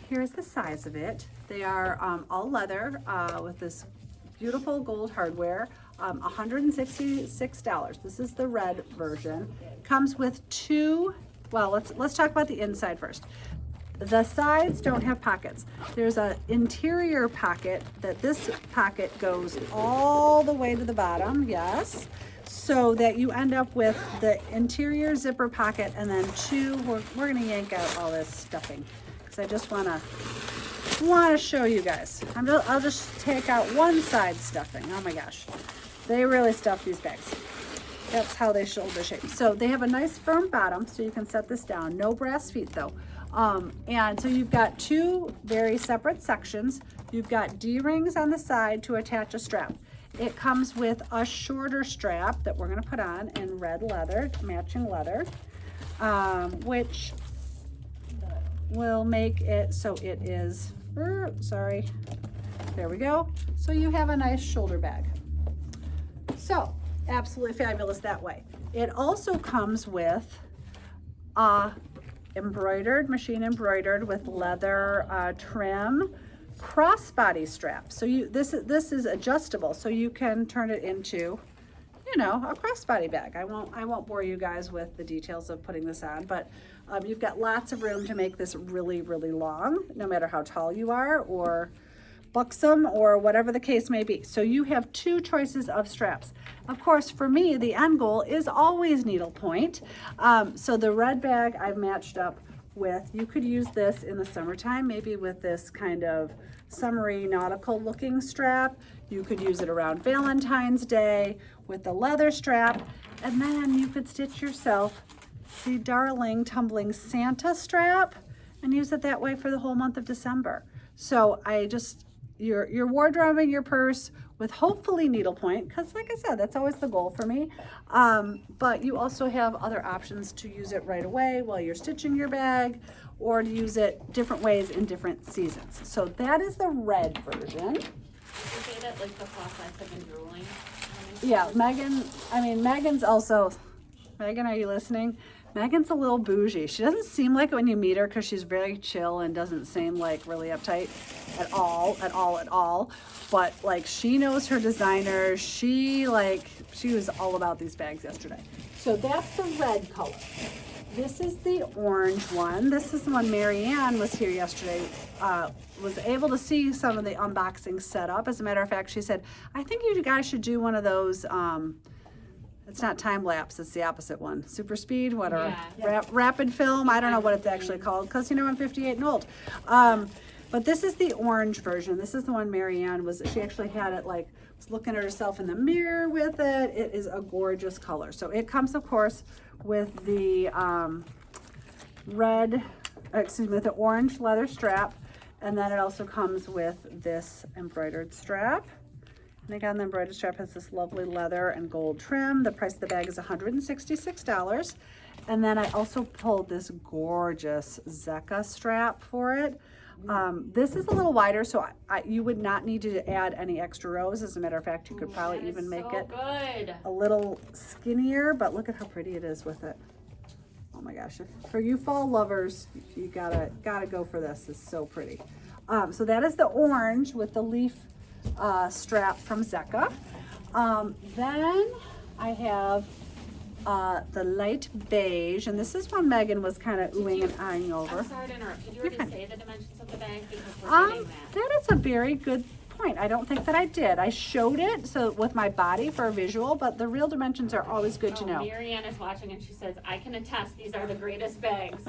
Here's the size of it. They are all leather with this beautiful gold hardware. $166. This is the red version. Comes with 2. Well, let's talk about the inside first. The sides don't have pockets. There's an interior pocket that this pocket goes all the way to the bottom, yes, so that you end up with the interior zipper pocket, and then 2, we're gonna yank out all this stuffing because I just wanna show you guys. I'll just take out one side stuffing. Oh my gosh, they really stuff these bags. That's how they shoulder shape. So they have a nice firm bottom, so you can set this down. No brass feet though. And so you've got 2 very separate sections. You've got D-rings on the side to attach a strap. It comes with a shorter strap that we're gonna put on in red leather, matching leather, which will make it so it is, sorry, there we go. So you have a nice shoulder bag. So absolutely fabulous that way. It also comes with embroidered, machine embroidered with leather trim crossbody strap. So this is adjustable, so you can turn it into, you know, a crossbody bag. I won't bore you guys with the details of putting this on, but you've got lots of room to make this really, really long, no matter how tall you are or buxom or whatever the case may be. So you have two choices of straps. Of course, for me, the end goal is always needlepoint. So the red bag I've matched up with, you could use this in the summertime, maybe with this kind of summery nautical looking strap. You could use it around Valentine's Day with the leather strap, and then you could stitch yourself the darling tumbling Santa strap and use it that way for the whole month of December. So you're wardrobing your purse with hopefully needlepoint, because like I said, that's always the goal for me. But you also have other options to use it right away while you're stitching your bag, or to use it different ways in different seasons. So that is the red version. Did you say that like the floss lights have been drooling? Yeah, Megan's also, Megan, are you listening? Megan's a little bougie. She doesn't seem like it when you meet her, because she's very chill and doesn't seem like really uptight at all. But like, she knows her designers. She was all about these bags yesterday. So that's the red color. This is the orange one. This is the one Marianne was here yesterday, was able to see some of the unboxing setup. As a matter of fact, she said, I think you guys should do one of those, it's not time lapse, it's the opposite one. Super speed, whatever. Yeah. Rapid film, I don't know what it's actually called, because you know I'm 58 and old. But this is the orange version. This is the one Marianne she actually had it like, was looking at herself in the mirror with it. It is a gorgeous color. So it comes, of course, with the the orange leather strap. And then it also comes with this embroidered strap. And again, the embroidered strap has this lovely leather and gold trim. The price of the bag is $166. And then I also pulled this gorgeous Zecca strap for it. This is a little wider, so you would not need to add any extra rows. As a matter of fact, you could probably even make it good. a little skinnier, but look at how pretty it is with it. Oh my gosh, for you fall lovers, you gotta go for this. It's so pretty. So that is the orange with the leaf strap from Zecca. Then I have the light beige, and this is one Megan was kind of oohing and eyeing over. I'm sorry to interrupt. Did you already fine. say the dimensions of the bag? Because we're getting that. That is a very good point. I don't think that I did. I showed it so with my body for a visual, but the real dimensions are always good to know. Marianne is watching and she says, I can attest these are the greatest bags.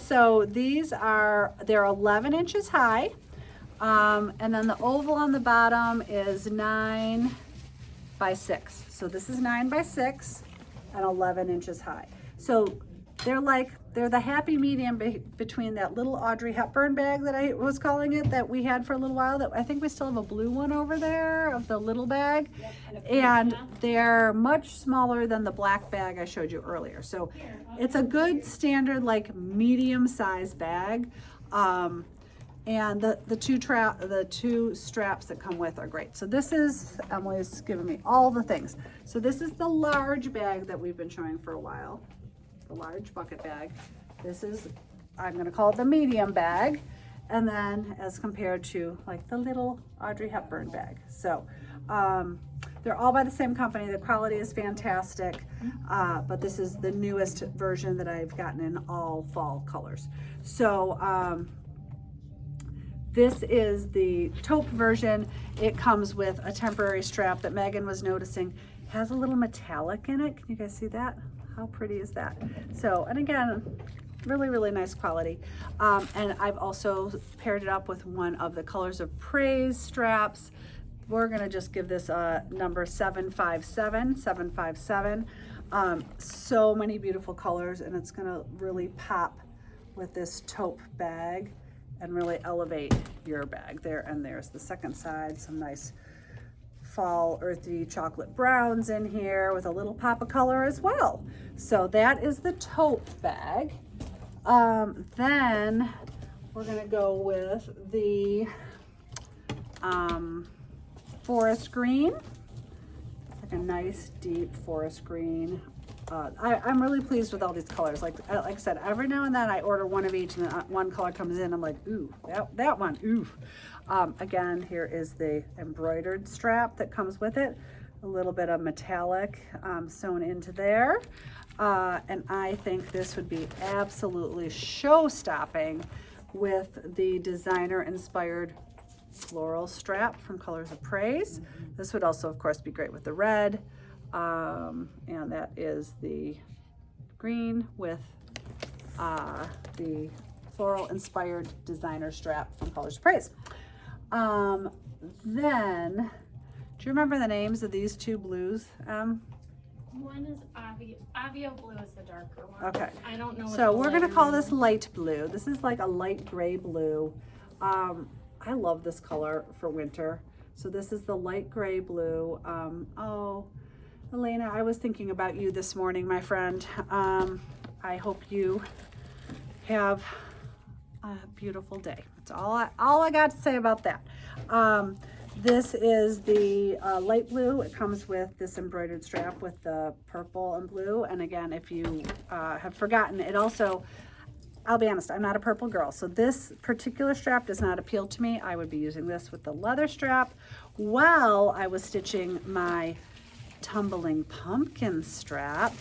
So they're 11 inches high. And then the oval on the bottom is 9 by 6. So this is 9 by 6 and 11 inches high. So they're the happy medium between that little Audrey Hepburn bag that I was calling it, that we had for a little while, that I think we still have a blue one over there of the little bag. Yep, and they're much smaller than the black bag I showed you earlier. So it's a good standard, like medium size bag. And the two straps that come with are great. So this is, Emily's giving me all the things. So this is the large bag that we've been showing for a while, the large bucket bag. This is, I'm gonna call it the medium bag. And then as compared to like the little Audrey Hepburn bag. So they're all by the same company. The quality is fantastic, but this is the newest version that I've gotten in all fall colors. So, this is the taupe version. It comes with a temporary strap that Megan was noticing has a little metallic in it. Can you guys see that? How pretty is that? So, and again, really, really nice quality. And I've also paired it up with one of the Colors of Praise straps. We're gonna just give this a number 757. So many beautiful colors, and it's gonna really pop with this taupe bag and really elevate your bag there. And there's the second side, some nice fall earthy chocolate browns in here with a little pop of color as well. So that is the tote bag. Then we're gonna go with the forest green. It's like a nice deep forest green. I'm really pleased with all these colors. Like I said, every now and then I order one of each, and then one color comes in. I'm like, ooh, that one, ooh. Again, here is the embroidered strap that comes with it. A little bit of metallic sewn into there. And I think this would be absolutely show-stopping with the designer-inspired floral strap from Colors of Praise. This would also, of course, be great with the red. And that is the green with the floral-inspired designer strap from Colors of Praise. Then, do you remember the names of these two blues? One is Avio blue is the darker one. Okay. I don't know. So we're gonna call this light blue. This is like a light gray blue. I love this color for winter. So this is the light gray blue. Oh, Elena, I was thinking about you this morning, my friend. I hope you have a beautiful day. That's all I got to say about that. This is the light blue. It comes with this embroidered strap with the purple and blue. And again, if you have forgotten, it also, I'll be honest, I'm not a purple girl. So this particular strap does not appeal to me. I would be using this with the leather strap while I was stitching my tumbling pumpkin strap,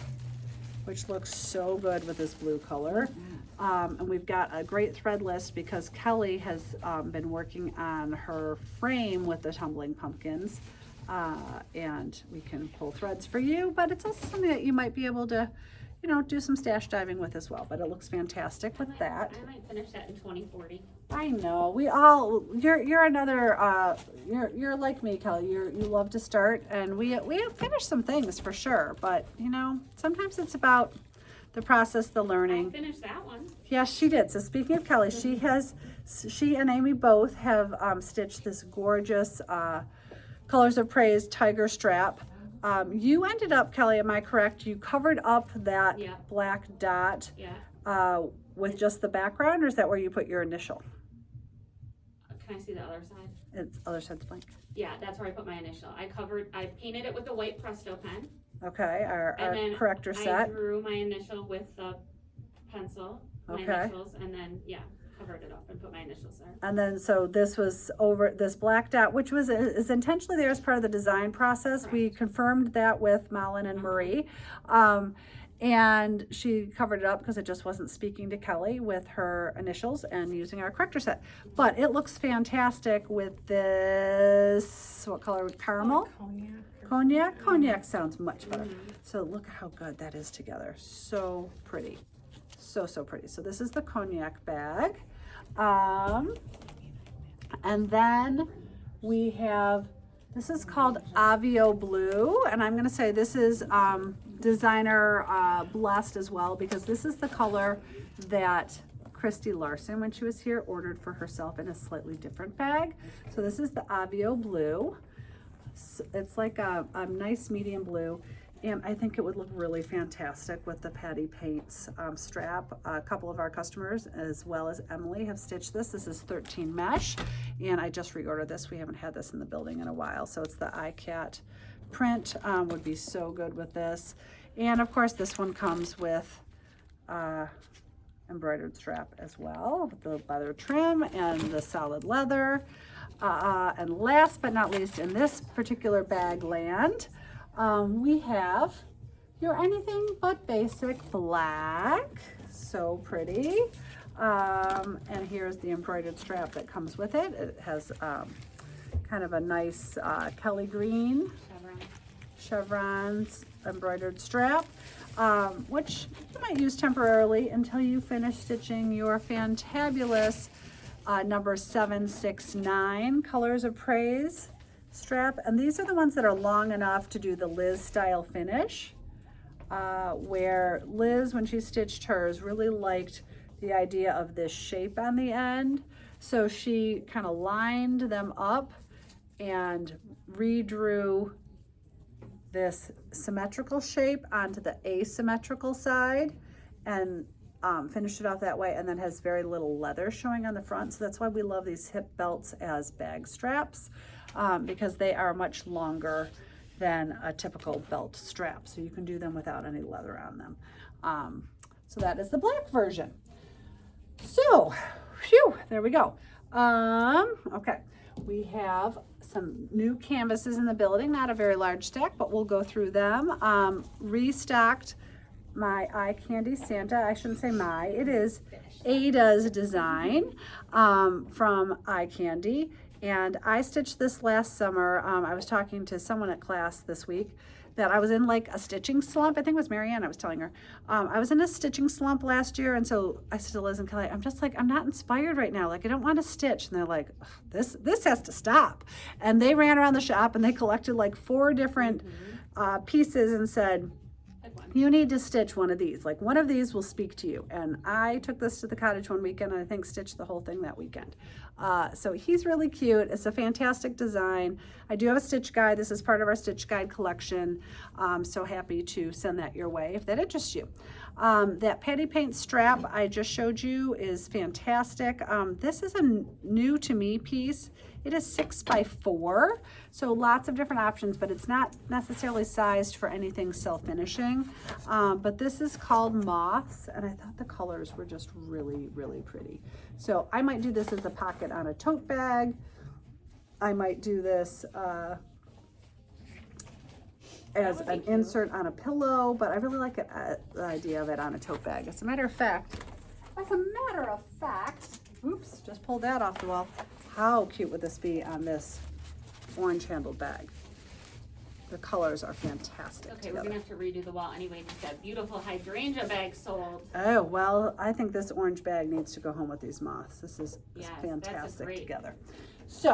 which looks so good with this blue color. And we've got a great thread list because Kelly has been working on her frame with the tumbling pumpkins, and we can pull threads for you, but it's also something that you might be able to, you know, do some stash diving with as well. But it looks fantastic with that. I might finish that in 2040. I know, we all, you're another, you're like me, Kelly. You love to start, and we have finished some things for sure, but you know, sometimes it's about the process, the learning. I finished that one. Yes, she did. So speaking of Kelly, she and Amy both have stitched this gorgeous Colors of Praise tiger strap. You ended up, Kelly, am I correct? You covered up that black dot with just the background, or is that where you put your initial? Can I see the other side? It's other side's blank. Yeah, that's where I put my initial. I painted it with the white Presto pen. Okay, our corrector I set. drew my initial with the pencil, my initials, and then covered it up and put my initials there. And then so this was over this black dot, which is intentionally there as part of the design process. Correct. We confirmed that with Malin and Marie. And she covered it up because it just wasn't speaking to Kelly with her initials and using our corrector set. But it looks fantastic with this, what color? Caramel? Cognac? Cognac sounds much better. So look how good that is together. So pretty. So pretty. So this is the cognac bag. And then we have, this is called Avio Blue. And I'm going to say this is designer blessed as well, because this is the color that Christy Larson, when she was here, ordered for herself in a slightly different bag. So this is the Avio Blue. It's like a nice medium blue, and I think it would look really fantastic with the Patty Paints strap. A couple of our customers, as well as Emily, have stitched this. This is 13 mesh, and I just reordered this. We haven't had this in the building in a while, so it's the iCat print. Would be so good with this. And of course, this one comes with embroidered strap as well, with the leather trim and the solid leather. And last but not least, in this particular bag land, we have your anything but basic black. So pretty. And here's the embroidered strap that comes with it. It has kind of a nice Kelly green chevrons embroidered strap, which you might use temporarily until you finish stitching your fantabulous number 769 Colors of Praise strap. And these are the ones that are long enough to do the Liz style finish, where Liz, when she stitched hers, really liked the idea of this shape on the end. So she kind of lined them up and redrew this symmetrical shape onto the asymmetrical side and finished it off that way, and then has very little leather showing on the front. So that's why we love these hip belts as bag straps, because they are much longer than a typical belt strap. So you can do them without any leather on them. So that is the black version. So, phew, there we go. Okay, we have some new canvases in the building, not a very large stack, but we'll go through them. Restocked my eye candy Santa. I shouldn't say my, it is Ada's design from Eye Candy. And I stitched this last summer. I was talking to someone at class this week that I was in like a stitching slump. I think it was Marianne, I was telling her. I was in a stitching slump last year, and so I said to Liz and Kelly, I'm just like, I'm not inspired right now. Like, I don't want to stitch. And they're like, this has to stop. And they ran around the shop and they collected like 4 different pieces and said, you need to stitch one of these. Like, one of these will speak to you. And I took this to the cottage one weekend, and I think stitched the whole thing that weekend. So he's really cute. It's a fantastic design. I do have a stitch guide. This is part of our stitch guide collection. So happy to send that your way if that interests you. That patty paint strap I just showed you is fantastic. This is a new to me piece. It is 6x4, so lots of different options, but it's not necessarily sized for anything self-finishing. But this is called Moths, and I thought the colors were just really, really pretty. So I might do this as a pocket on a tote bag. I might do this as an insert on a pillow, but I really like it, the idea of it on a tote bag. As a matter of fact, oops, just pulled that off the wall. How cute would this be on this orange handled bag? The colors are fantastic. Okay, together. we're gonna have to redo the wall anyway, because that beautiful hydrangea bag sold. Oh, well, I think this orange bag needs to go home with these moths. This is Yes, that's fantastic great. together. So,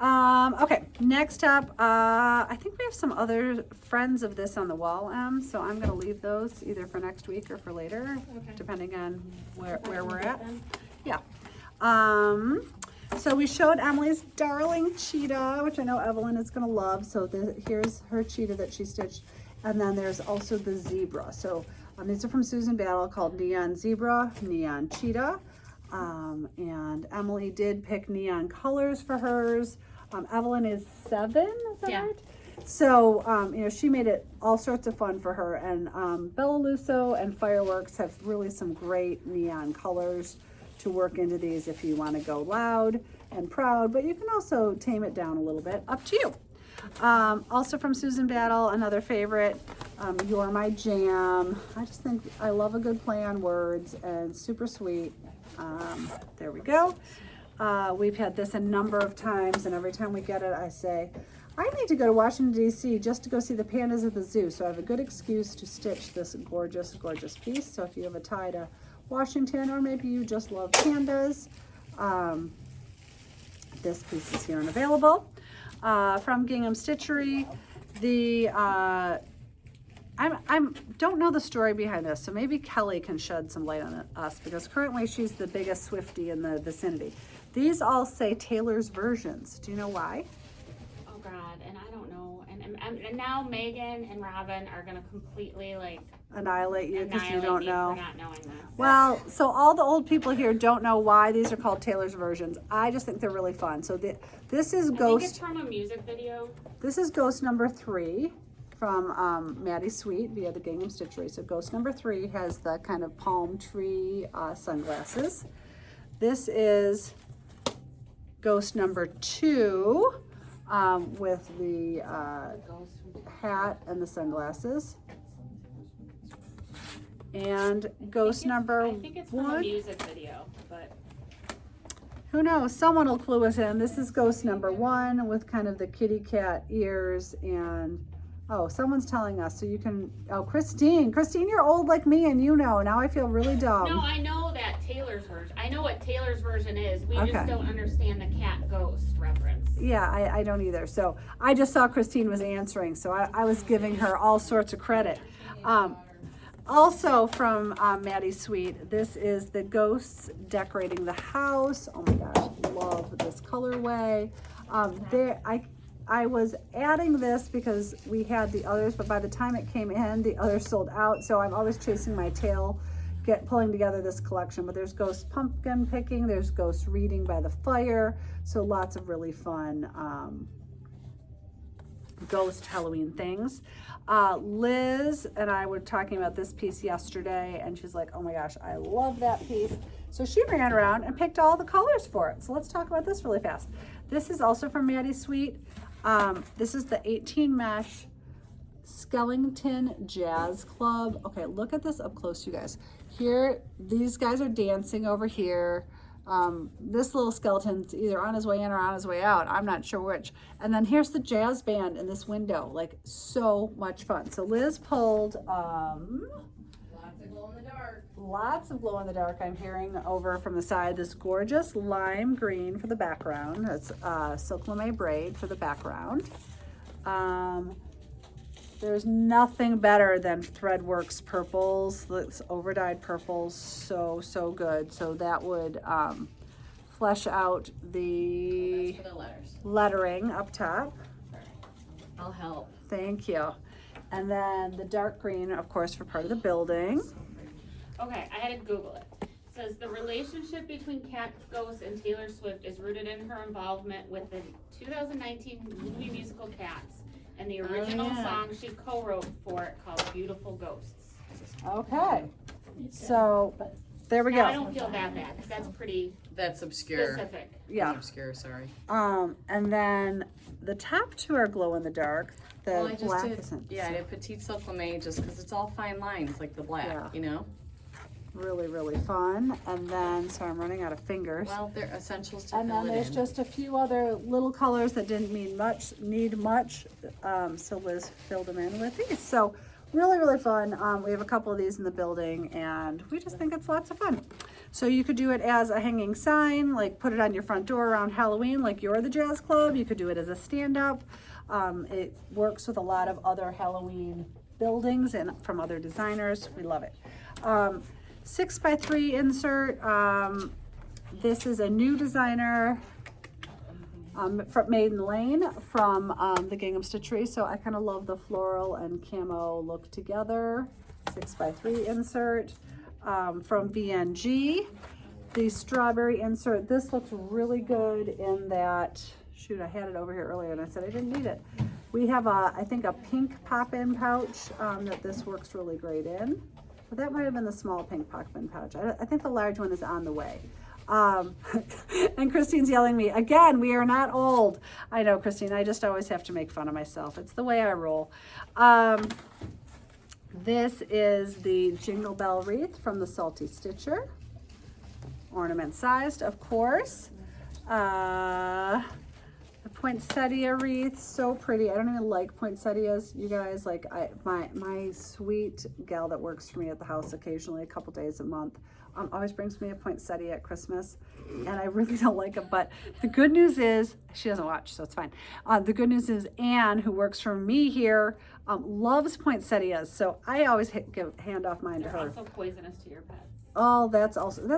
okay, next up, I think we have some other friends of this on the wall, so I'm gonna leave those either for next week or for later, Okay. depending on where we're at. Yeah. So we showed Emily's darling cheetah, which I know Evelyn is going to love. So here's her cheetah that she stitched. And then there's also the zebra. So these are from Susan Battle, called Neon Zebra, Neon Cheetah. And Emily did pick neon colors for hers. Evelyn is 7, is that Yeah. right? So, you know, she made it all sorts of fun for her. And Bella Lusso and Fireworks have really some great neon colors to work into these if you want to go loud and proud, but you can also tame it down a little bit, up to you. Also from Susan Battle, another favorite, You're My Jam. I just think I love a good play on words, and super sweet. There we go. We've had this a number of times, and every time we get it, I say, I need to go to Washington, D.C. just to go see the pandas at the zoo, so I have a good excuse to stitch this gorgeous, gorgeous piece. So if you have a tie to Washington, or maybe you just love pandas, this piece is here and available. From Gingham Stitchery, I don't know the story behind this, so maybe Kelly can shed some light on us, because currently she's the biggest Swiftie in the vicinity. These all say Taylor's versions. Do you know why? Oh God, and I don't know. And now Megan and Robin are gonna completely like Annihilate you because you annihilate don't me know. for not knowing this. Well, so all the old people here don't know why these are called Taylor's versions. I just think they're really fun. So this is I think it's Ghost. from a music video. This is Ghost number 3 from Maddie Sweet via the Gingham Stitchery. So Ghost number 3 has the kind of palm tree sunglasses. This is Ghost number 2 with the hat and the sunglasses. And Ghost number I think it's from a 1. music video, but Who knows? Someone will clue us in. This is Ghost number 1 with kind of the kitty cat ears, and oh, someone's telling us, so you can, oh, Christine, you're old like me, and you know, now I feel really dumb. no, I know that Taylor's version. I know what Taylor's version is. We Okay. just don't understand the cat ghost reference. Yeah, I don't either. So I just saw Christine was answering, so I was giving her all sorts of credit. Also from Maddie Sweet, this is the Ghosts Decorating the House. Oh my gosh, love this colorway. I was adding this because we had the others, but by the time it came in, the others sold out. So I'm always chasing my tail, pulling together this collection. But there's ghost pumpkin picking, there's ghost reading by the fire. So lots of really fun ghost Halloween things. Liz and I were talking about this piece yesterday, and she's like, oh my gosh, I love that piece. So she ran around and picked all the colors for it. So let's talk about this really fast. This is also from Maddie Sweet. This is the 18 mesh Skellington Jazz Club. Okay, look at this up close, you guys. Here, these guys are dancing over here. This little skeleton's either on his way in or on his way out. I'm not sure which. And then here's the jazz band in this window. Like, so much fun. So Liz pulled Lots of glow in the dark. lots of glow in the dark. I'm hearing over from the side this gorgeous lime green for the background. That's silk lame braid for the background. There's nothing better than Threadworks purples. It's overdyed purples, so good. So that would flesh out the That's for the letters. lettering up top. I'll help. Thank you. And then the dark green, of course, for part of the building. Okay, I had to Google it. It says the relationship between Cat Ghost and Taylor Swift is rooted in her involvement with the 2019 movie musical Cats and the original yeah. song she co-wrote for it called Beautiful Ghosts. Okay. So there we Now, I go. don't feel that bad because that's pretty That's obscure. specific. Yeah. Obscure, sorry. And then the top two are glow in the dark. The Well, I just black did, isn't. yeah, I did Petite Silk Lame just because it's all fine lines, like the black, Yeah. you know? Really, really fun. And then, so I'm running out of fingers. Well, they're essentials to And fill then it there's in. just a few other little colors that didn't need much. So Liz filled them in with these. So really, really fun. We have a couple of these in the building, and we just think it's lots of fun. So you could do it as a hanging sign, like put it on your front door around Halloween, like you're the jazz club. You could do it as a stand-up. It works with a lot of other Halloween buildings and from other designers. We love it. 6x3 insert. This is a new designer from Maiden Lane from the Gingham Stitchery. So I kind of love the floral and camo look together. 6x3 insert from VNG. The strawberry insert. This looks really good in that, shoot, I had it over here earlier and I said I didn't need it. We have I think a pink pop-in pouch that this works really great in. But that might have been the small pink pop-in pouch. I think the large one is on the way. And Christine's yelling at me, again, we are not old. I know, Christine, I just always have to make fun of myself. It's the way I roll. This is the Jingle Bell wreath from the Salty Stitcher. Ornament sized, of course. The poinsettia wreath, so pretty. I don't even like poinsettias, you guys. Like my sweet gal that works for me at the house occasionally, a couple days a month, always brings me a poinsettia at Christmas, and I really don't like them. But the good news is she doesn't watch, so it's fine. The good news is Anne, who works for me here, loves poinsettias, so I always hand off mine to They're her. also poisonous to your pets. Oh, that's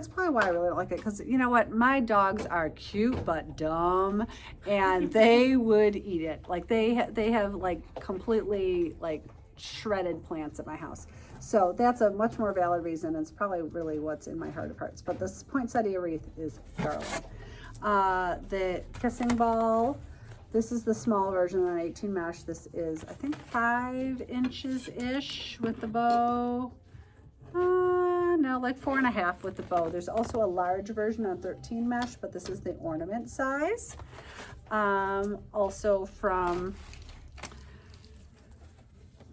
probably why I really don't like it, because you know what, my dogs are cute but dumb, and they would eat it. Like they have like completely like shredded plants at my house, so that's a much more valid reason. It's probably really what's in my heart of hearts. But this poinsettia wreath is darling. The kissing ball. This is the small version on 18 mesh. This is I think 5 inches ish with the bow. No, like 4.5 with the bow. There's also a large version on 13 mesh, but this is the ornament size. Also from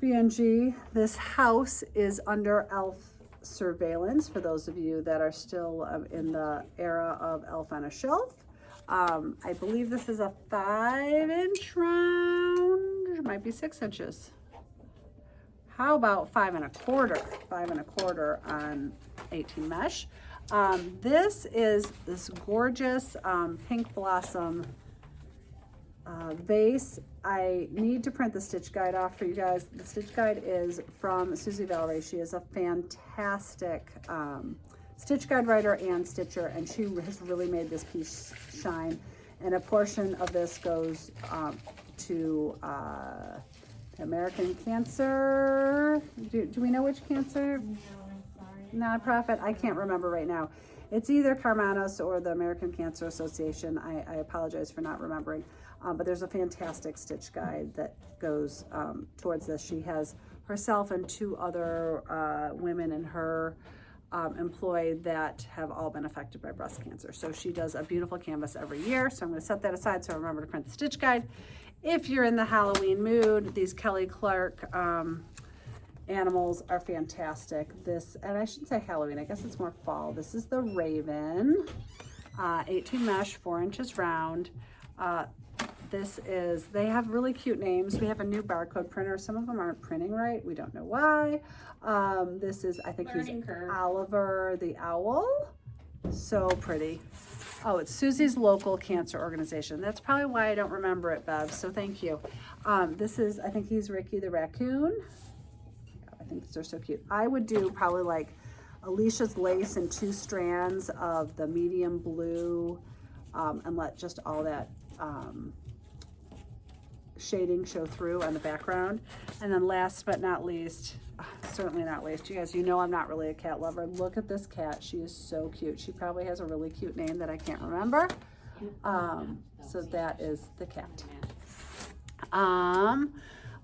B&G, this house is under elf surveillance for those of you that are still in the era of Elf on a Shelf. I believe this is a 5-inch round. It might be 6 inches. How about 5 1/4? 5 1/4 on 18 mesh. This is this gorgeous pink blossom vase. I need to print the stitch guide off for you guys. The stitch guide is from Susie Valerie. She is a fantastic stitch guide writer and stitcher, and she has really made this piece shine. And a portion of this goes to American Cancer. Do we know which cancer nonprofit? I can't remember right now. It's either Carmanos or the American Cancer Association. I apologize for not remembering. But there's a fantastic stitch guide that goes towards this. She has herself and 2 other women in her employ that have all been affected by breast cancer. So she does a beautiful canvas every year. So I'm going to set that aside so I remember to print the stitch guide. If you're in the Halloween mood, these Kelly Clark animals are fantastic. This, and I shouldn't say Halloween, I guess it's more fall. This is the Raven, 18 mesh, 4 inches round. This is, they have really cute names. We have a new barcode printer. Some of them aren't printing right. We don't know why. This is, I think he's Oliver the Owl. So pretty. Oh, it's Susie's local cancer organization. That's probably why I don't remember it, Bev. So thank you. This is, I think he's Ricky the raccoon. I think they're so cute. I would do probably like Alicia's lace and 2 strands of the medium blue, and let just all that shading show through on the background. And then last but not least, certainly not least, you guys, you know I'm not really a cat lover. Look at this cat. She is so cute. She probably has a really cute name that I can't remember. So that is the cat.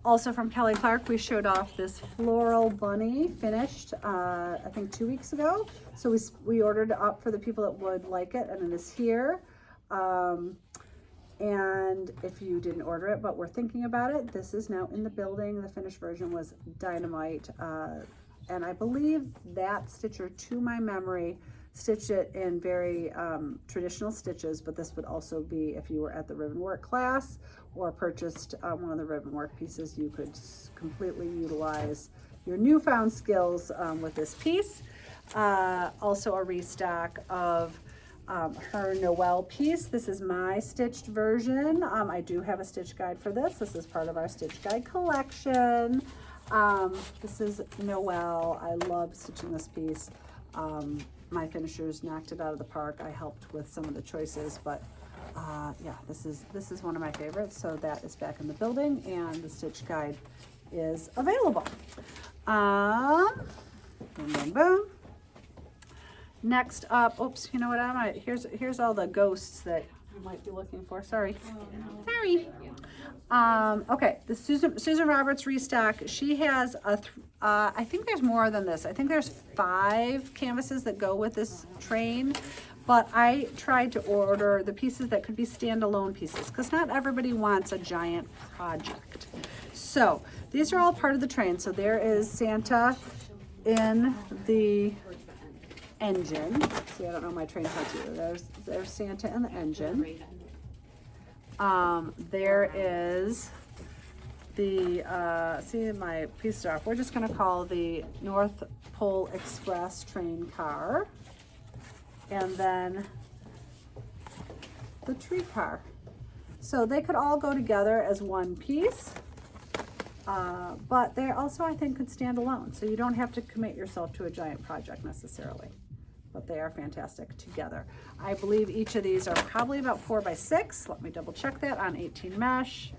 Also from Kelly Clark, we showed off this floral bunny finished, I think 2 weeks ago. So we ordered it up for the people that would like it, and it is here. And if you didn't order it, but we're thinking about it, this is now in the building. The finished version was dynamite. And I believe that stitcher, to my memory, stitched it in very traditional stitches, but this would also be if you were at the ribbon work class or purchased one of the ribbon work pieces, you could completely utilize your newfound skills with this piece. Also a restock of her Noel piece. This is my stitched version. I do have a stitch guide for this. This is part of our stitch guide collection. This is Noel. I love stitching this piece. My finishers knocked it out of the park. I helped with some of the choices, but yeah, this is one of my favorites. So that is back in the building, and the stitch guide is available. Boom, boom, boom. Next up, oops, you know what, here's all the ghosts that you might be looking for. Sorry. Sorry. Okay, the Susan Roberts restock. She has I think there's more than this. I think there's 5 canvases that go with this train, but I tried to order the pieces that could be standalone pieces because not everybody wants a giant project. So these are all part of the train. So there is Santa in the engine. See, I don't know my train parts either. There's Santa in the engine. There is the see my piece off. We're just going to call the North Pole Express train car, and then the tree car. So they could all go together as one piece. But they also, I think, could stand alone. So you don't have to commit yourself to a giant project necessarily. But they are fantastic together. I believe each of these are probably about 4 by 6. Let me double check that on 18 mesh.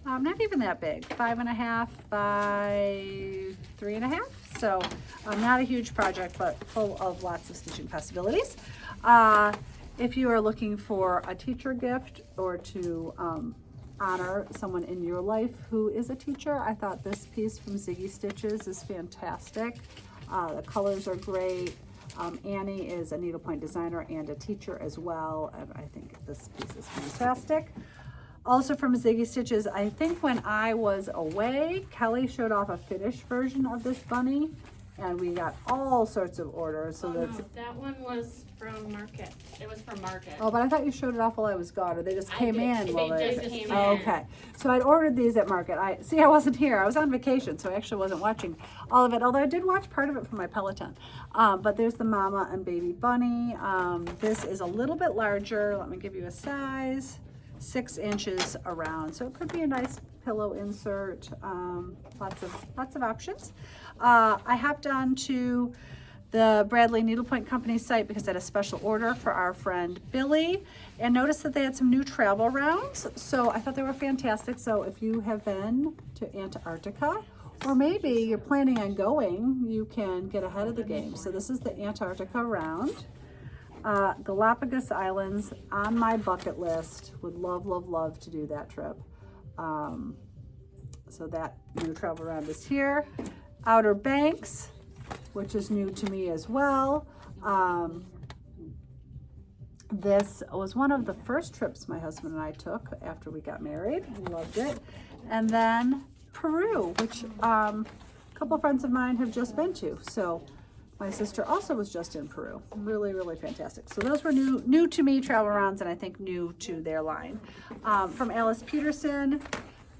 Not even that big, 5.5 by 3.5. So not a huge project, but full of lots of stitching possibilities. If you are looking for a teacher gift or to honor someone in your life who is a teacher, I thought this piece from Ziggy Stitches is fantastic. The colors are great. Annie is a needlepoint designer and a teacher as well, and I think this piece is fantastic. Also from Ziggy Stitches, I think when I was away, Kelly showed off a finished version of this bunny, and we got all sorts of orders. So that's that one was from Market. It was from Market. oh, but I thought you showed it off while I was gone, or they just came in while They just came in. Okay, so I'd ordered these at Market. I wasn't here. I was on vacation, so I actually wasn't watching all of it, although I did watch part of it from my Peloton. But there's the mama and baby bunny. This is a little bit larger. Let me give you a size. 6 inches around, so it could be a nice pillow insert. Lots of options. I hopped on to the Bradley Needlepoint Company site because I had a special order for our friend Billy, and noticed that they had some new travel rounds. So I thought they were fantastic. So if you have been to Antarctica, or maybe you're planning on going, you can get ahead of the game. So this is the Antarctica round. Galapagos Islands on my bucket list. Would love, love, love to do that trip. So that new travel round is here. Outer Banks, which is new to me as well. This was one of the first trips my husband and I took after we got married. Loved it. And then Peru, which a couple of friends of mine have just been to. So my sister also was just in Peru. Really, really fantastic. So those were new to me travel rounds, and I think new to their line. From Alice Peterson,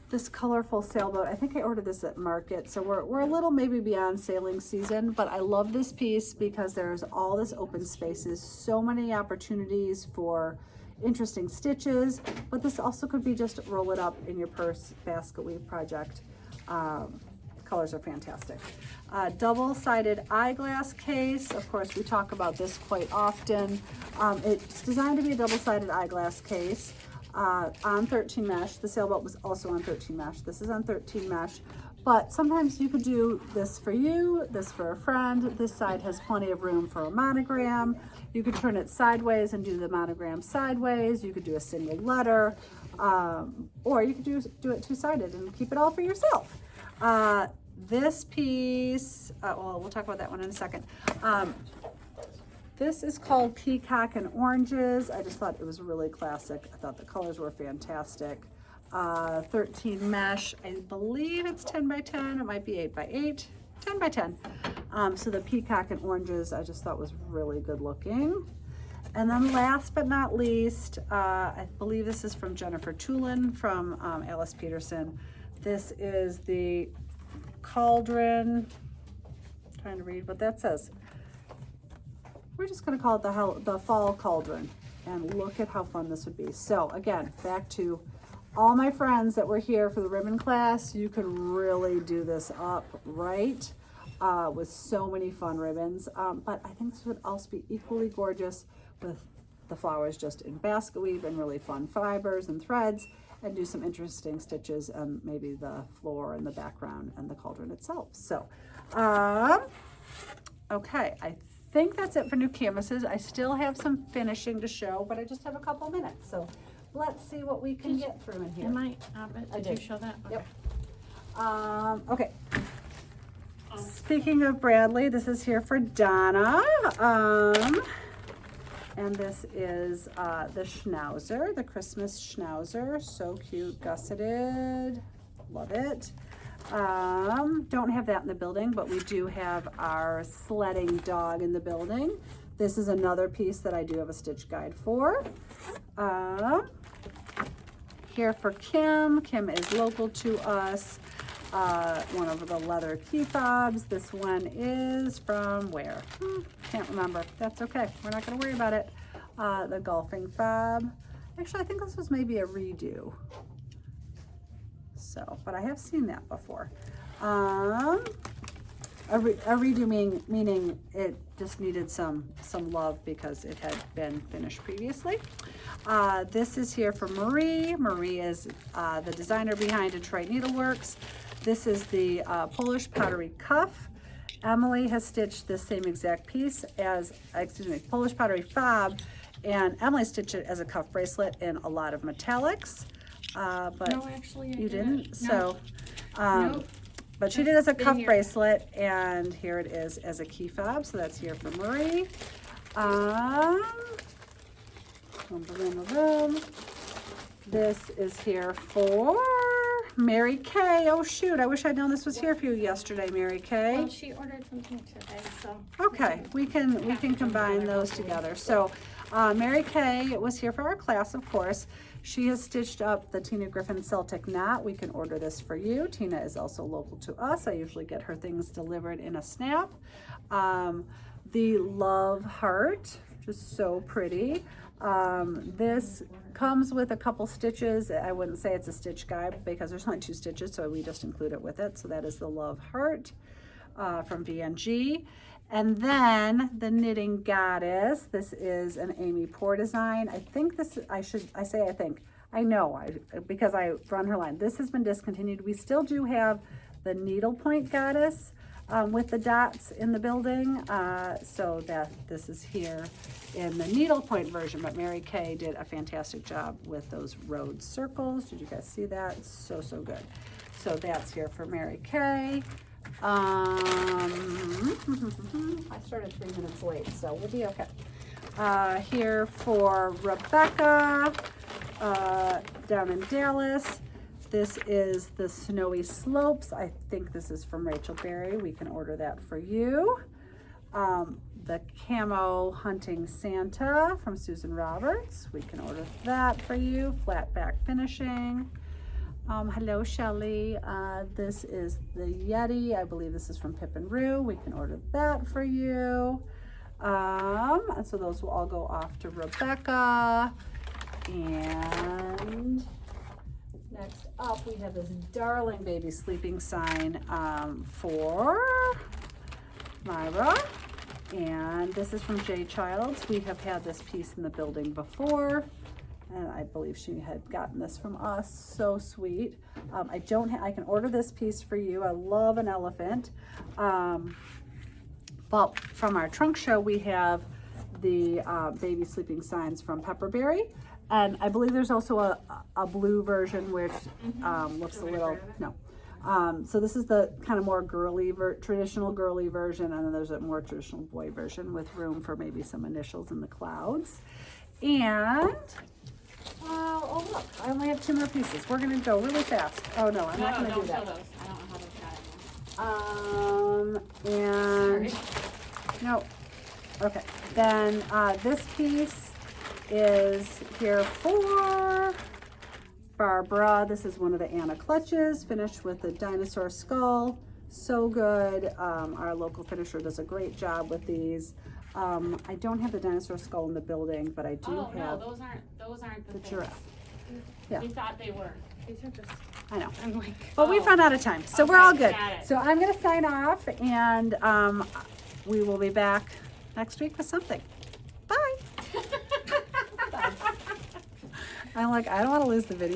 this colorful sailboat. I think I ordered this at Market, so we're a little maybe beyond sailing season, but I love this piece because there's all this open spaces, so many opportunities for interesting stitches, but this also could be just roll it up in your purse basket weave project. Colors are fantastic. Double-sided eyeglass case. Of course, we talk about this quite often. It's designed to be a double-sided eyeglass case. On 13 mesh. The sailboat was also on 13 mesh. This is on 13 mesh, but sometimes you could do this for you, this for a friend. This side has plenty of room for a monogram. You could turn it sideways and do the monogram sideways. You could do a single letter, or you could do it two-sided and keep it all for yourself. This piece, well, we'll talk about that one in a second. This is called Peacock and Oranges. I just thought it was really classic. I thought the colors were fantastic. 13 mesh. I believe it's 10 by 10. It might be 8 by 8. 10 by 10. So the Peacock and Oranges I just thought was really good looking. And then last but not least, I believe this is from Jennifer Tulin from Alice Peterson. This is the cauldron. I'm trying to read what that says. We're just going to call it the fall cauldron, and look at how fun this would be. So again, back to all my friends that were here for the ribbon class, you could really do this up right with so many fun ribbons. But I think this would also be equally gorgeous with the flowers just in basket weave and really fun fibers and threads, and do some interesting stitches and maybe the floor and the background and the cauldron itself. So, okay, I think that's it for new canvases. I still have some finishing to show, but I just have a couple minutes. So let's see what we can get through in here. Am I, did you did. show that? Yep. Okay. Speaking of Bradley, this is here for Donna. And this is the Schnauzer, the Christmas Schnauzer. So cute, gusseted. Love it. Don't have that in the building, but we do have our sledding dog in the building. This is another piece that I do have a stitch guide for. Here for Kim. Kim is local to us. One of the leather key fobs. This one is from where? Can't remember. That's okay. We're not going to worry about it. The golfing fob. Actually, I think this was maybe a redo. So, but I have seen that before. A redo meaning it just needed some love because it had been finished previously. This is here for Marie. Marie is the designer behind Detroit Needleworks. This is the Polish pottery cuff. Emily has stitched the same exact piece as, Polish pottery fob, and Emily stitched it as a cuff bracelet in a lot of metallics. But No, actually, I you didn't. No. So, Nope. but she did it as a Been cuff here. bracelet, and here it is as a key fob. So that's here for Marie. This is here for Mary Kay. Oh shoot! I wish I'd known this was here for you yesterday, Mary Kay. Well, she ordered something today, so. Okay, we can combine those together. So Mary Kay was here for our class, of course. She has stitched up the Tina Griffin Celtic knot. We can order this for you. Tina is also local to us. I usually get her things delivered in a snap. The love heart, just so pretty. This comes with a couple stitches. I wouldn't say it's a stitch guide because there's only 2 stitches, so we just include it with it. So that is the love heart. from VNG. And then the Knitting Goddess, this is an Amy Poor design. I think this, I think, I know, because I run her line. This has been discontinued. We still do have the Needlepoint Goddess with the dots in the building. So that this is here in the Needlepoint version, but Mary Kay did a fantastic job with those road circles. Did you guys see that? So good. So that's here for Mary Kay. I started 3 minutes late, so we'll be okay. Here for Rebecca, down in Dallas. This is the Snowy Slopes. I think this is from Rachel Berry. We can order that for you. The Camo Hunting Santa from Susan Roberts. We can order that for you. Flat back finishing. Hello, Shelly. This is the Yeti. I believe this is from Pip and Rue. We can order that for you. And so those will all go off to Rebecca. And next up, we have this darling baby sleeping sign for Myra. And this is from J. Childs. We have had this piece in the building before. And I believe she had gotten this from us. So sweet. I can order this piece for you. I love an elephant. But from our trunk show, we have the baby sleeping signs from Pepperberry. And I believe there's also a blue version which looks a little, no. So this is the kind of more girly, traditional girly version. And then there's a more traditional boy version with room for maybe some initials in the clouds. And oh look, I only have 2 more pieces. We're gonna go really fast. Oh no, I'm not gonna do that. Show those. I don't know how to cut it. And no, okay. Then this piece is here for Barbara. This is one of the Anna clutches, finished with the dinosaur skull. So good. Our local finisher does a great job with these. I don't have the dinosaur skull in the building, but I do have. No, those aren't the giraffe. Yeah. We thought they were. These are just, I know. I'm like, But we've Oh. run out of time, so we're Okay, all good. got it. So I'm gonna sign off, and we will be back next week with something. Bye. I'm like, I don't want to lose the video.